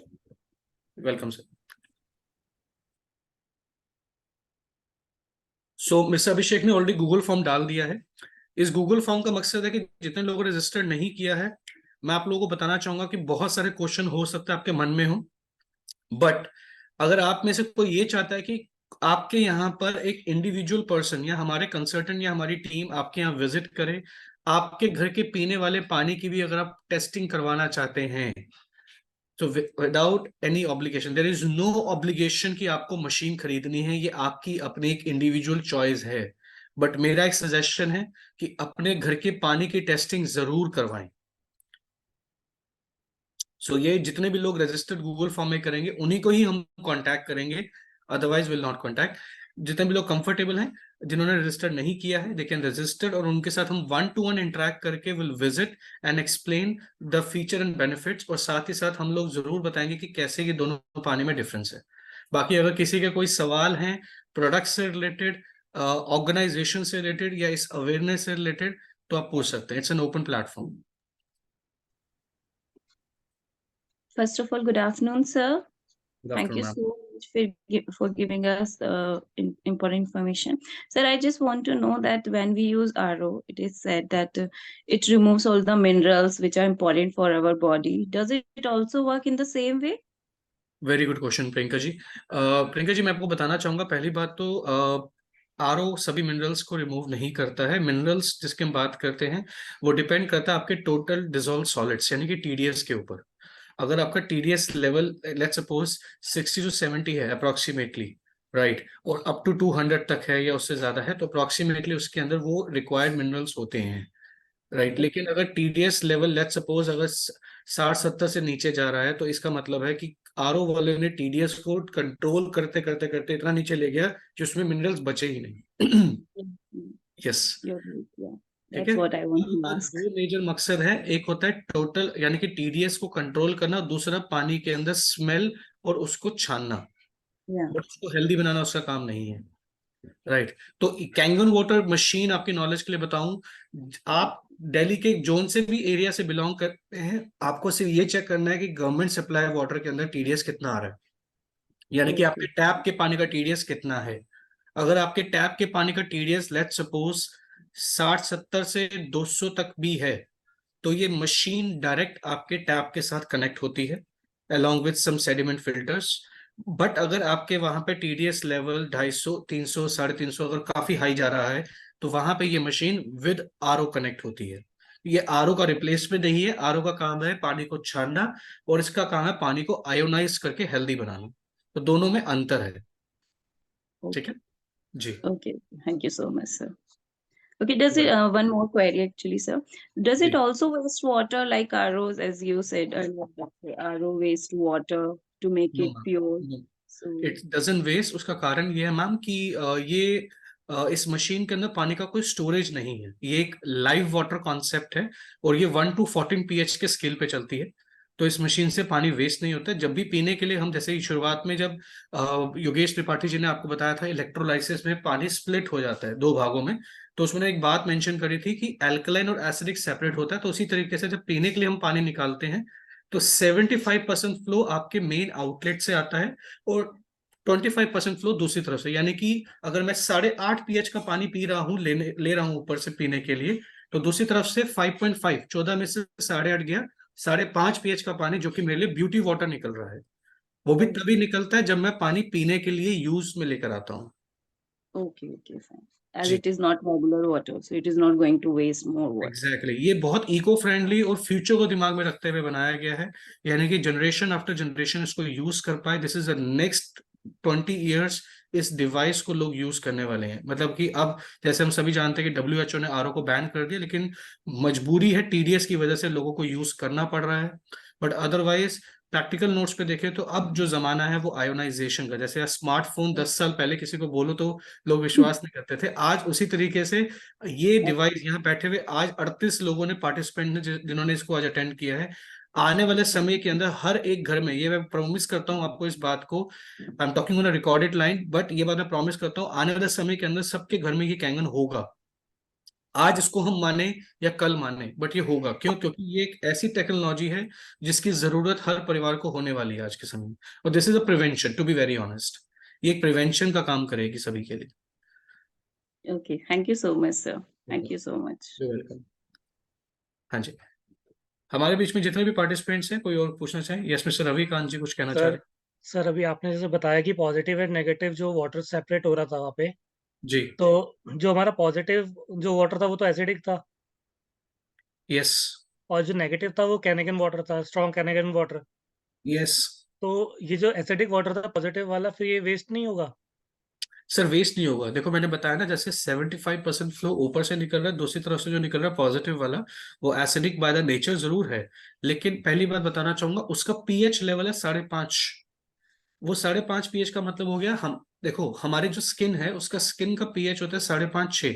Welcome sir. So mister Abhishek ने ऑलरेडी गूगल फॉर्म डाल दिया है। इस गूगल फॉर्म का मकसद है कि जितने लोगों ने रजिस्टर नहीं किया है, मैं आप लोगों को बताना चाहूंगा कि बहुत सारे क्वेश्चन हो सकते हैं आपके मन में हो, बट अगर आप में से कोई ये चाहता है कि आपके यहाँ पर एक इंडिविजुअल पर्सन या हमारे कंसल्टेंट या हमारी टीम आपके यहाँ विजिट करे, आपके घर के पीने वाले पानी की भी अगर आप टेस्टिंग करवाना चाहते हैं, तो without any obligation, there is no obligation कि आपको मशीन खरीदनी है, ये आपकी अपनी एक इंडिविजुअल चॉइस है। बट मेरा एक सजेशन है कि अपने घर के पानी की टेस्टिंग जरूर करवाएं। सो ये जितने भी लोग रजिस्टर्ड गूगल फॉर्म में करेंगे उन्हीं को ही हम कांटेक्ट करेंगे, अदरवाइज विल नॉट कांटेक्ट। जितने भी लोग कंफर्टेबल हैं, जिन्होंने रजिस्टर नहीं किया है, दे कैन रजिस्टर, और उनके साथ हम 1-to-1 इंटरेक्ट करके will visit and explain the feature and benefits, और साथ ही साथ हम लोग जरूर बताएंगे कि कैसे ये दोनों पानी में डिफरेंस है। बाकी अगर किसी के कोई सवाल हैं प्रोडक्ट से रिलेटेड, ऑर्गेनाइजेशन से रिलेटेड या इस अवेयरनेस से रिलेटेड, तो आप पूछ सकते हैं। It's an open platform. First of all, good afternoon, sir. Good Thank you afternoon, ma'am. so much for giving us important information. Sir, I just want to know that when we use RO, it is said that it removes all the minerals which are important for our body. Does it also work in the same way? Very good question Priyanka ji. Priyanka ji, मैं आपको बताना चाहूंगा, पहली बात तो RO सभी minerals को remove नहीं करता है। मिनरल्स जिसकी हम बात करते हैं वो डिपेंड करता है आपके टोटल डिसॉल्व सॉलिड्स यानी कि टीडीएस के ऊपर। अगर आपका TDS level let's suppose 60 to 70 है अप्रोक्सीमेटली, राइट, और अप टू 200 तक है या उससे ज्यादा है, तो अप्रोक्सीमेटली उसके अंदर वो रिक्वायर्ड मिनरल्स होते हैं, राइट। लेकिन अगर टीडीएस लेवल लेट्स सपोज अगर 60-70 से नीचे जा रहा है, तो इसका मतलब है कि आरओ वाले ने टीडीएस को कंट्रोल करते करते करते इतना नीचे ले गया कि उसमें मिनरल्स बचे ही नहीं। यस, ठीक है। दो मेजर मकसद है, एक होता है टोटल यानी कि टीडीएस को कंट्रोल करना, दूसरा पानी के अंदर स्मेल और उसको छानना, और उसको हेल्दी बनाना उसका काम नहीं है, राइट। तो कैंगन वाटर मशीन आपकी नॉलेज के लिए बताऊं, आप दिल्ली के जोन से भी एरिया से बिलोंग करते हैं, आपको सिर्फ ये चेक करना है कि गवर्नमेंट सप्लाई वाटर के अंदर टीडीएस कितना आ रहा है, यानी कि आपके टैप के पानी का टीडीएस कितना है। अगर आपके टैप के पानी का टीडीएस लेट्स सपोज 60-70 से 200 तक भी है, तो ये मशीन डायरेक्ट आपके टैप के साथ कनेक्ट होती है along with some sediment filters। But अगर आपके वहां पे टीडीएस लेवल 250, 300, 350 अगर काफी हाई जा रहा है, तो वहां पे ये मशीन विद आरओ कनेक्ट होती है। ये आरओ का रिप्लेसमेंट नहीं है, आरओ का काम है पानी को छानना, और इसका काम है पानी को आयोनाइज करके हेल्दी बनाना। तो दोनों में अंतर है, ठीक है जी। Okay, thank you so much, sir. Okay, does it one more query actually, sir? Does it also waste water like ROs, as you said earlier, that RO waste water to make No, it ma'am. pure? No. So it doesn't waste. उसका कारण ये है ma'am कि ये इस machine के अंदर पानी का कोई स्टोरेज नहीं है, ये एक लाइव वाटर कॉन्सेप्ट है, और ये 1 to 14 pH के स्केल पे चलती है। तो इस मशीन से पानी वेस्ट नहीं होता है। जब भी पीने के लिए हम, जैसे शुरुआत में जब योगेश त्रिपाठी जी ने आपको बताया था इलेक्ट्रोलाइसिस में पानी स्प्लिट हो जाता है 2 भागों में, तो उसमें एक बात मेंशन करी थी कि एल्कलाइन और एसिडिक सेपरेट होता है। तो उसी तरीके से जब पीने के लिए हम पानी निकालते हैं, तो 75% फ्लो आपके मेन आउटलेट से आता है और 25% फ्लो दूसरी तरफ से। यानी कि अगर मैं 8.5 pH का पानी पी रहा हूँ, ले रहा हूँ ऊपर से पीने के लिए, तो दूसरी तरफ से 5.5, 14 में से 8.5 गया, 5.5 pH का पानी जो कि मेरे लिए ब्यूटी वाटर निकल रहा है, वो भी तभी निकलता है जब मैं पानी पीने के लिए यूज में लेकर आता हूँ। okay, fine. As जी। it is not regular water, so it is not going to waste more water. Exactly ये बहुत इको फ्रेंडली और फ्यूचर को दिमाग में रखते हुए बनाया गया है, यानी कि जनरेशन आफ्टर जनरेशन इसको यूज कर पाए। This is the next 20 years इस डिवाइस को लोग यूज करने वाले हैं। मतलब कि अब जैसे हम सभी जानते हैं कि WHO ने आरओ को बैन कर दिया, लेकिन मजबूरी है, टीडीएस की वजह से लोगों को यूज करना पड़ रहा है। बट अदरवाइज प्रैक्टिकल नोट्स पे देखें तो अब जो जमाना है वो आयोनाइजेशन का, जैसे स्मार्टफोन 10 साल पहले किसी को बोलो तो लोग विश्वास नहीं करते थे, आज उसी तरीके से ये डिवाइस यहाँ बैठे हुए आज 38 लोगों ने पार्टिसिपेंट ने जिन्होंने इसको आज अटेंड किया है। आने वाले समय के अंदर हर एक घर में, ये मैं प्रॉमिस करता हूँ आपको इस बात को, I am talking on a recorded line, but ये बात मैं प्रॉमिस करता हूँ आने वाले समय के अंदर सबके घर में ये कैंगन होगा। आज इसको हम माने या कल माने, बट ये होगा। क्यों? क्योंकि ये एक ऐसी टेक्नोलॉजी है जिसकी जरूरत हर परिवार को होने वाली है आज के समय में, और this is a prevention, to be very honest, ये एक प्रिवेंशन का काम करेगी सभी के लिए। Okay, thank you so much, sir. Thank you so much. Welcome. हाँ जी, हमारे बीच में जितने भी पार्टिसिपेंट्स हैं, कोई और पूछना चाहे? यस मिस्टर रविकांत जी कुछ कहना चाह रहे हैं? सर अभी आपने जैसे बताया कि पॉजिटिव एंड नेगेटिव जो वाटर सेपरेट हो रहा था वहाँ पे, जी। तो जो हमारा पॉजिटिव जो वाटर था वो तो एसिडिक था, यस। और जो नेगेटिव था वो कैनेगन वाटर था, स्ट्रॉन्ग कैनेगन वाटर। यस तो ये जो एसिडिक वाटर था पॉजिटिव वाला, फिर ये वेस्ट नहीं होगा? सर, वेस्ट नहीं होगा। देखो मैंने बताया ना, जैसे 75% फ्लो ऊपर से निकल रहा है, दूसरी तरफ से जो निकल रहा है पॉजिटिव वाला, वो एसिडिक बाय द नेचर जरूर है, लेकिन पहली बात बताना चाहूंगा उसका पीएच लेवल है 5.5। वो 5.5 पीएच का मतलब हो गया, हम देखो हमारे जो स्किन है उसका स्किन का पीएच होता है 5.5-6,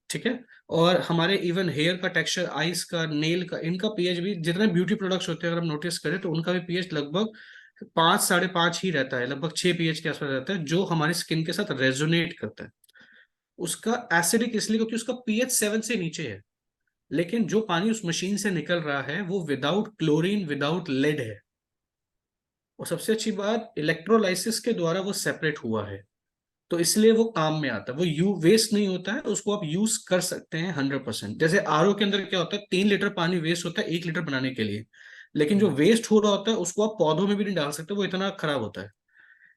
ठीक है। और हमारे इवन हेयर का टेक्सचर, आईज का, नेल का, इनका पीएच भी, जितने ब्यूटी प्रोडक्ट्स होते हैं अगर हम नोटिस करें तो उनका भी पीएच लगभग 5-5.5 ही रहता है, लगभग 6 पीएच के आसपास रहता है, जो हमारी स्किन के साथ रेजोनेट करता है। उसका एसिडिक इसलिए क्योंकि उसका पीएच 7 से नीचे है, लेकिन जो पानी उस मशीन से निकल रहा है वो विदाउट क्लोरीन, विदाउट लेड है, और सबसे अच्छी बात इलेक्ट्रोलाइसिस के द्वारा वो सेपरेट हुआ है, तो इसलिए वो काम में आता है, वो वेस्ट नहीं होता है, उसको आप यूज कर सकते हैं 100%। जैसे आरओ के अंदर क्या होता है, 3 लीटर पानी वेस्ट होता है 1 लीटर बनाने के लिए, लेकिन जो वेस्ट हो रहा होता है उसको आप पौधों में भी नहीं डाल सकते, वो इतना खराब होता है।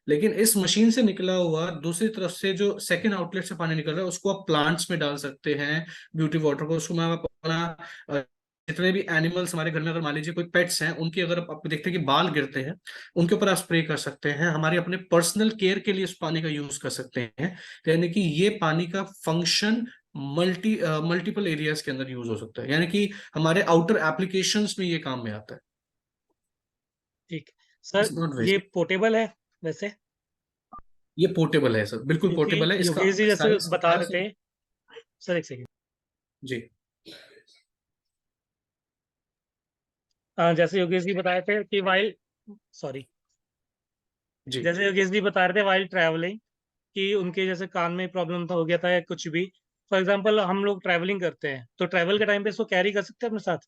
लेकिन इस मशीन से निकला हुआ दूसरी तरफ से जो सेकंड आउटलेट से पानी निकल रहा है उसको आप प्लांट्स में डाल सकते हैं, ब्यूटी वाटर को, उसको मैं अपना जितने भी एनिमल्स हमारे घर में, अगर मान लीजिए कोई पेट्स हैं, उनके अगर आप देखते हैं कि बाल गिरते हैं, उनके ऊपर आप स्प्रे कर सकते हैं, हमारे अपने पर्सनल केयर के लिए इस पानी का यूज कर सकते हैं। यानी कि ये पानी का फंक्शन मल्टीपल एरियाज के अंदर यूज हो सकता है, यानी कि हमारे आउटर एप्लीकेशंस में ये काम में आता है। ठीक It's not सर, waste. ये पोर्टेबल है वैसे? ये पोर्टेबल है सर, बिल्कुल क्योंकि पोर्टेबल है। इसका योगेश जी जैसे size बता 50 रहे थे, सर एक सेकंड, जी जैसे योगेश जी बताए थे कि सॉरी, जी जैसे योगेश जी बता रहे थे वाइल ट्रैवलिंग कि उनके जैसे कान में प्रॉब्लम था, हो गया था या कुछ भी, फॉर एग्जांपल हम लोग ट्रैवलिंग करते हैं तो ट्रैवल के टाइम पे इसको कैरी कर सकते हैं अपने साथ?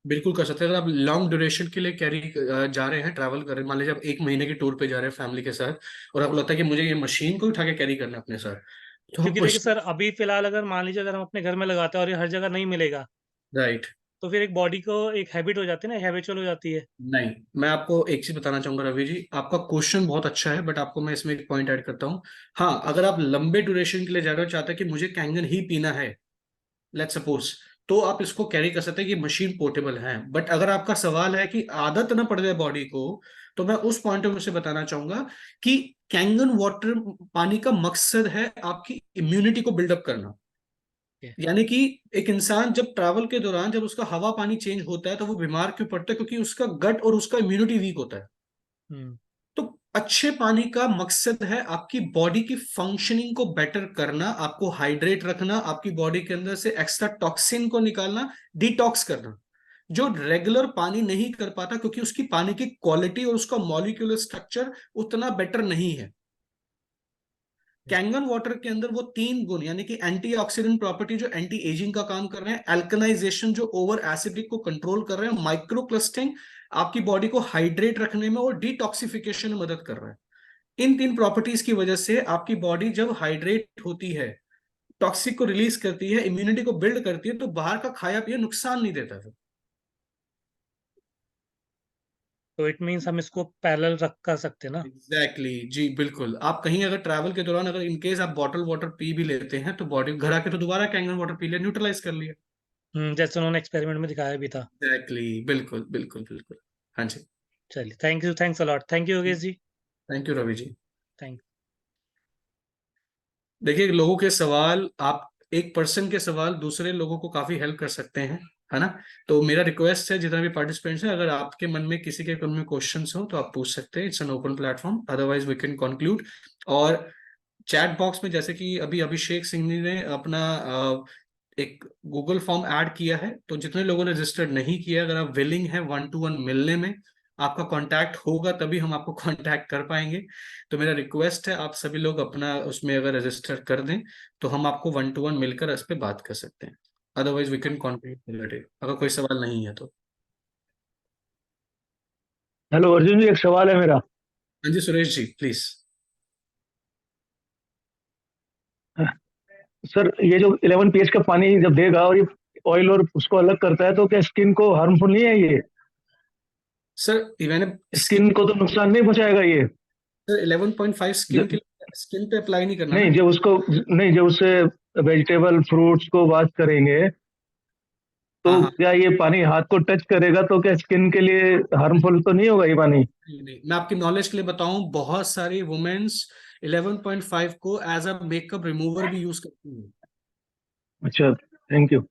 बिल्कुल कर सकते हैं। अगर आप लॉन्ग ड्यूरेशन के लिए कैरी जा रहे हैं, ट्रैवल कर रहे हैं, मान लीजिए आप 1 महीने की टूर पे जा रहे हैं फैमिली के साथ, और आपको लगता है कि मुझे ये मशीन को उठा के कैरी करना है अपने साथ, तो क्योंकि आप देखिए सर, अभी फिलहाल अगर मान लीजिए अगर हम अपने घर में लगाते हैं और ये हर जगह नहीं मिलेगा, राइट। तो फिर एक बॉडी को एक हैबिट हो जाती है ना, हैबिचुअल हो जाती है। नहीं, मैं आपको एक चीज बताना चाहूंगा रवि जी, आपका क्वेश्चन बहुत अच्छा है, बट आपको मैं इसमें एक पॉइंट ऐड करता हूँ। हाँ, अगर आप लंबे ड्यूरेशन के लिए जा रहे हो, चाहते हैं कि मुझे कैंगन ही पीना है, लेट्स सपोज, तो आप इसको कैरी कर सकते हैं कि मशीन पोर्टेबल है। बट अगर आपका सवाल है कि आदत ना पड़ जाए बॉडी को, तो मैं उस पॉइंट ऑफ व्यू से बताना चाहूंगा कि कैंगन वाटर पानी का मकसद है आपकी इम्यूनिटी को बिल्डअप करना। यानी कि एक इंसान जब ट्रैवल के दौरान जब उसका हवा पानी चेंज होता है तो वो बीमार क्यों पड़ता है, क्योंकि उसका गट और उसका इम्यूनिटी वीक होता है। तो अच्छे पानी का मकसद है आपकी बॉडी की फंक्शनिंग को बेटर करना, आपको हाइड्रेट रखना, आपकी बॉडी के अंदर से एक्स्ट्रा टॉक्सिन को निकालना, डिटॉक्स करना, जो रेगुलर पानी नहीं कर पाता, क्योंकि उसकी पानी की क्वालिटी और उसका मॉलिक्यूलर स्ट्रक्चर उतना बेटर नहीं है। कैंगन वाटर के अंदर वो 3 गुण, यानी कि एंटीऑक्सीडेंट प्रॉपर्टी जो एंटी एजिंग का काम कर रहे हैं, अल्कनाइजेशन जो ओवर एसिडिक को कंट्रोल कर रहे हैं, माइक्रो क्लस्टरिंग आपकी बॉडी को हाइड्रेट रखने में और डिटॉक्सिफिकेशन में मदद कर रहा है। इन 3 प्रॉपर्टीज की वजह से आपकी बॉडी जब हाइड्रेट होती है, टॉक्सिक को रिलीज करती है, इम्यूनिटी को बिल्ड करती है, तो बाहर का खाया पिया नुकसान नहीं देता फिर। तो इट मीन्स हम इसको पैरेलल रख कर सकते हैं ना? एग्जैक्टली जी, बिल्कुल। आप कहीं अगर ट्रैवल के दौरान अगर इनकेस आप बॉटल वाटर पी भी लेते हैं, तो बॉडी घर आके तो दोबारा कैंगन वाटर पी लिया, न्यूट्रलाइज कर लिया। जैसे उन्होंने एक्सपेरिमेंट में दिखाया भी था। एग्जैक्टली, बिल्कुल बिल्कुल बिल्कुल। हाँ जी, चलिए, thank you, thanks a lot, thank you Yogesh ji. Thank you Ravi ji. Thank देखिए, लोगों के सवाल, आप एक पर्सन के सवाल दूसरे लोगों को काफी हेल्प कर सकते हैं, है ना? तो मेरा रिक्वेस्ट है जितना भी पार्टिसिपेंट्स हैं, अगर आपके मन में किसी के मन में क्वेश्चंस हो तो आप पूछ सकते हैं, it's an open platform, otherwise we can conclude. और चैट बॉक्स में जैसे कि अभी अभिषेक सिंह ने अपना एक गूगल फॉर्म ऐड किया है, तो जितने लोगों ने रजिस्टर्ड नहीं किया, अगर आप विलिंग है 1-to-1 मिलने में, आपका कांटेक्ट होगा तभी हम आपको कांटेक्ट कर पाएंगे। तो मेरा रिक्वेस्ट है आप सभी लोग अपना उसमें अगर रजिस्टर कर दें, तो हम आपको 1-to-1 मिलकर इस पे बात कर सकते हैं। अदरवाइज वी कैन कॉन्टिन्यू अगर कोई सवाल नहीं है तो। हेलो अर्जुन जी, एक सवाल है मेरा। हाँ जी सुरेश जी, प्लीज। सर, ये जो 11 pH का पानी जब देगा और ये ऑयल और उसको अलग करता है, तो क्या स्किन को हार्मफुल नहीं है ये? सर मैंने स्किन को तो नुकसान नहीं पहुंचाएगा ये? सर 11.5 स्किन पे अप्लाई नहीं करना नहीं, ना। जब उससे वेजिटेबल फ्रूट्स को वॉश करेंगे, तो हाँ हाँ, क्या ये पानी हाथ को टच करेगा तो क्या स्किन के लिए हार्मफुल तो नहीं होगा ये पानी? नहीं, मैं आपकी नॉलेज के लिए बताऊं, बहुत सारी वुमेन्स 11.5 को एज अ मेकअप रिमूवर भी यूज करती हैं। अच्छा, थैंक यू।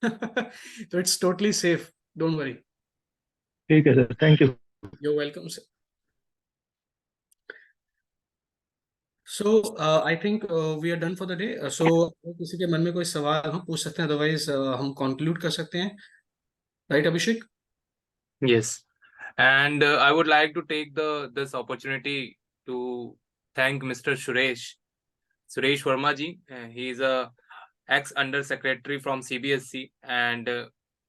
तो it's totally safe, don't worry. ठीक है sir, thank you. You're welcome, sir. So, I think we are done for the day. So, किसी के मन में कोई सवाल हम पूछ सकते हैं, अदरवाइज हम कंक्लूड कर सकते हैं, right Abhishek? Yes. And I would like to take this opportunity to thank Mr. Suresh Verma ji. He is a ex under secretary from CBSC, and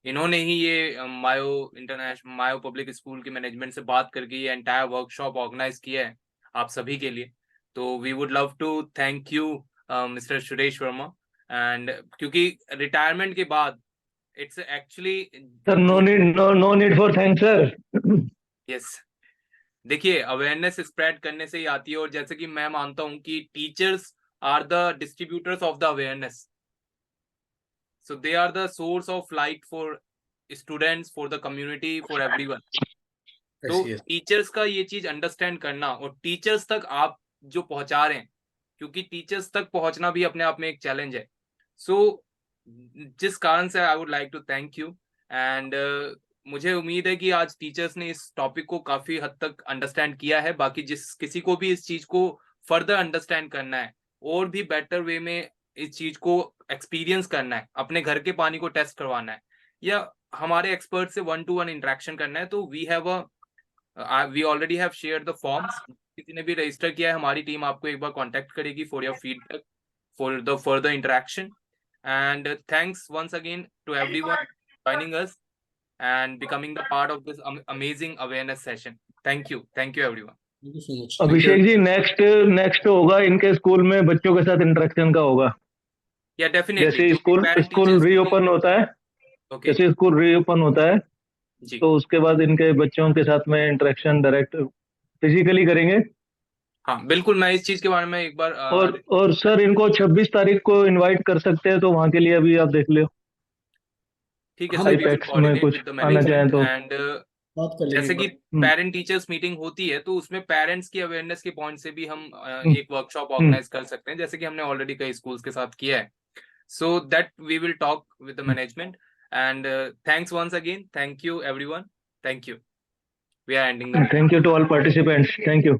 इन्होंने ही ये मायो पब्लिक स्कूल के मैनेजमेंट से बात करके ये एंटायर वर्कशॉप ऑर्गेनाइज किया है आप सभी के लिए। तो we would love to thank you mister Suresh Verma. And क्योंकि रिटायरमेंट के बाद it's actually sir no need for thanks sir. Yes, देखिए अवेयरनेस स्प्रेड करने से ही आती है, और जैसे कि मैं मानता हूं कि teachers are the distributors of the awareness, so they are the source of light for students, for the community, for everyone. तो टीचर्स का ये चीज अंडरस्टैंड करना, और टीचर्स तक आप जो पहुंचा रहे हैं, क्योंकि टीचर्स तक पहुंचना भी अपने आप में एक चैलेंज है। सो जिस कारण से I would like to thank you. And मुझे उम्मीद है कि आज टीचर्स ने इस टॉपिक को काफी हद तक अंडरस्टैंड किया है। बाकी जिस किसी को भी इस चीज को फर्दर अंडरस्टैंड करना है और भी बेटर वे में इस चीज को एक्सपीरियंस करना है, अपने घर के पानी को टेस्ट करवाना है, या हमारे एक्सपर्ट से 1-to-1 इंटरेक्शन करना है, तो we already have shared the forms. किसी ने भी रजिस्टर किया है, हमारी टीम आपको एक बार कांटेक्ट करेगी for your feedback, for the further interaction. And thanks once again to everyone joining us and becoming the part of this amazing awareness session. Thank you everyone. Thank you so much. Abhishek ji next होगा इनके school में बच्चों के साथ interaction का होगा। Yeah, definitely. जैसे school reopen होता है, Okay. जैसे स्कूल रीओपन होता है जी। तो उसके बाद इनके बच्चों के साथ में इंटरेक्शन डायरेक्ट फिजिकली करेंगे। हाँ बिल्कुल, मैं इस चीज के बारे में एक बार और सर इनको 26 तारीख को इनवाइट कर सकते हैं, तो वहां के लिए अभी आप देख लो। ठीक है हाँ, सर, we will IPEX में coordinate कुछ with the आना चाहें management तो। and बात कर लेंगे जैसे एक कि बार। पेरेंट टीचर्स मीटिंग होती है, तो उसमें पेरेंट्स की अवेयरनेस के पॉइंट से भी हम एक वर्कशॉप ऑर्गेनाइज कर सकते हैं, जैसे कि हमने ऑलरेडी कई स्कूल्स के साथ किया है। So that we will talk with the management. And thanks once again, thank you everyone, thank you. We are ending the thank you to all participants, thank you.